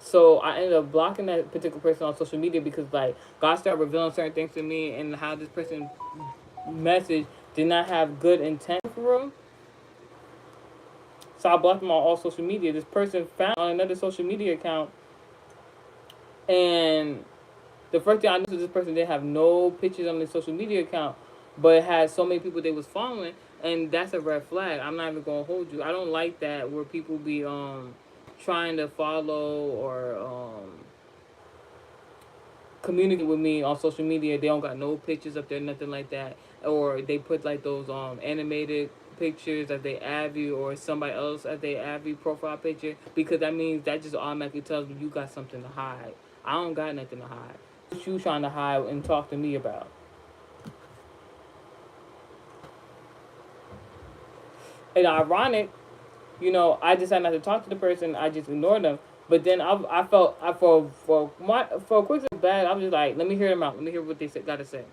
So I ended up blocking that particular person on social media because like God started revealing certain things to me and how this person message did not have good intent for him. So I blocked him on all social media. This person found on another social media account, and the first thing I noticed, this person didn't have no pictures on their social media account, but it had so many people they was following, and that's a red flag. I'm not even gonna hold you. I don't like that where people be trying to follow or communicate with me on social media. They don't got no pictures up there, nothing like that, or they put like those animated pictures as they add you or somebody else as they add you profile picture, because that means that just automatically tells me you got something to hide. I don't got nothing to hide. What you trying to hide and talk to me about? And ironic, I decided not to talk to the person. I just ignored them. But then I felt for a quick second bad. I was just like, let me hear them out. Let me hear what they got to say.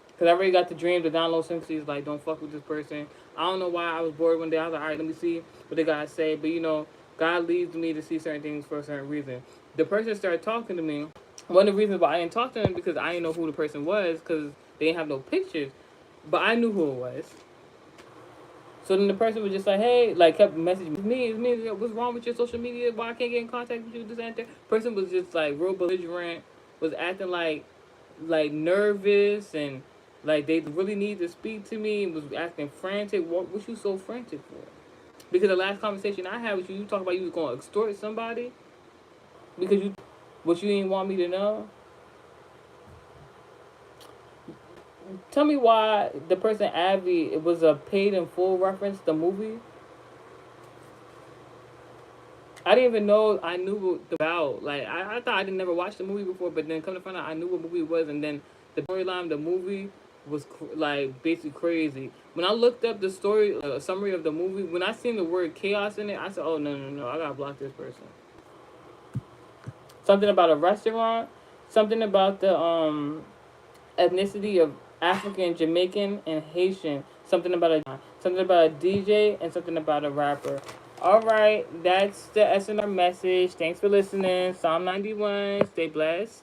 Because I already got the dream, the download sympathies, like, don't fuck with this person. I don't know why I was bored one day. I was like, all right, let me see what they got to say. But, God leads me to see certain things for a certain reason. The person started talking to me. One of the reasons why I didn't talk to them because I didn't know who the person was because they didn't have no pictures. But I knew who it was. So then the person was just like, hey, like kept messaging me. It's me. What's wrong with your social media? Why I can't get in contact with you? This and that. Person was just like real belligerent. Was acting like nervous and like they really need to speak to me. And was acting frantic. What you so frantic for? Because the last conversation I had with you, you talked about you was gonna extort somebody because what you didn't want me to know. Tell me why the person Abby it was a paid in full reference the movie. I didn't even know I knew what about. Like I thought I didn't never watch the movie before, but then come to find out I knew what movie it was, and then the storyline of the movie was like basically crazy. When I looked up the story summary of the movie, when I seen the word chaos in it, I said, "Oh no, I gotta block this person." Something about a restaurant, something about the ethnicity of African, Jamaican, and Haitian. Something about a DJ and something about a rapper. All right, that's the SNR message. Thanks for listening. Psalm 91. Stay blessed.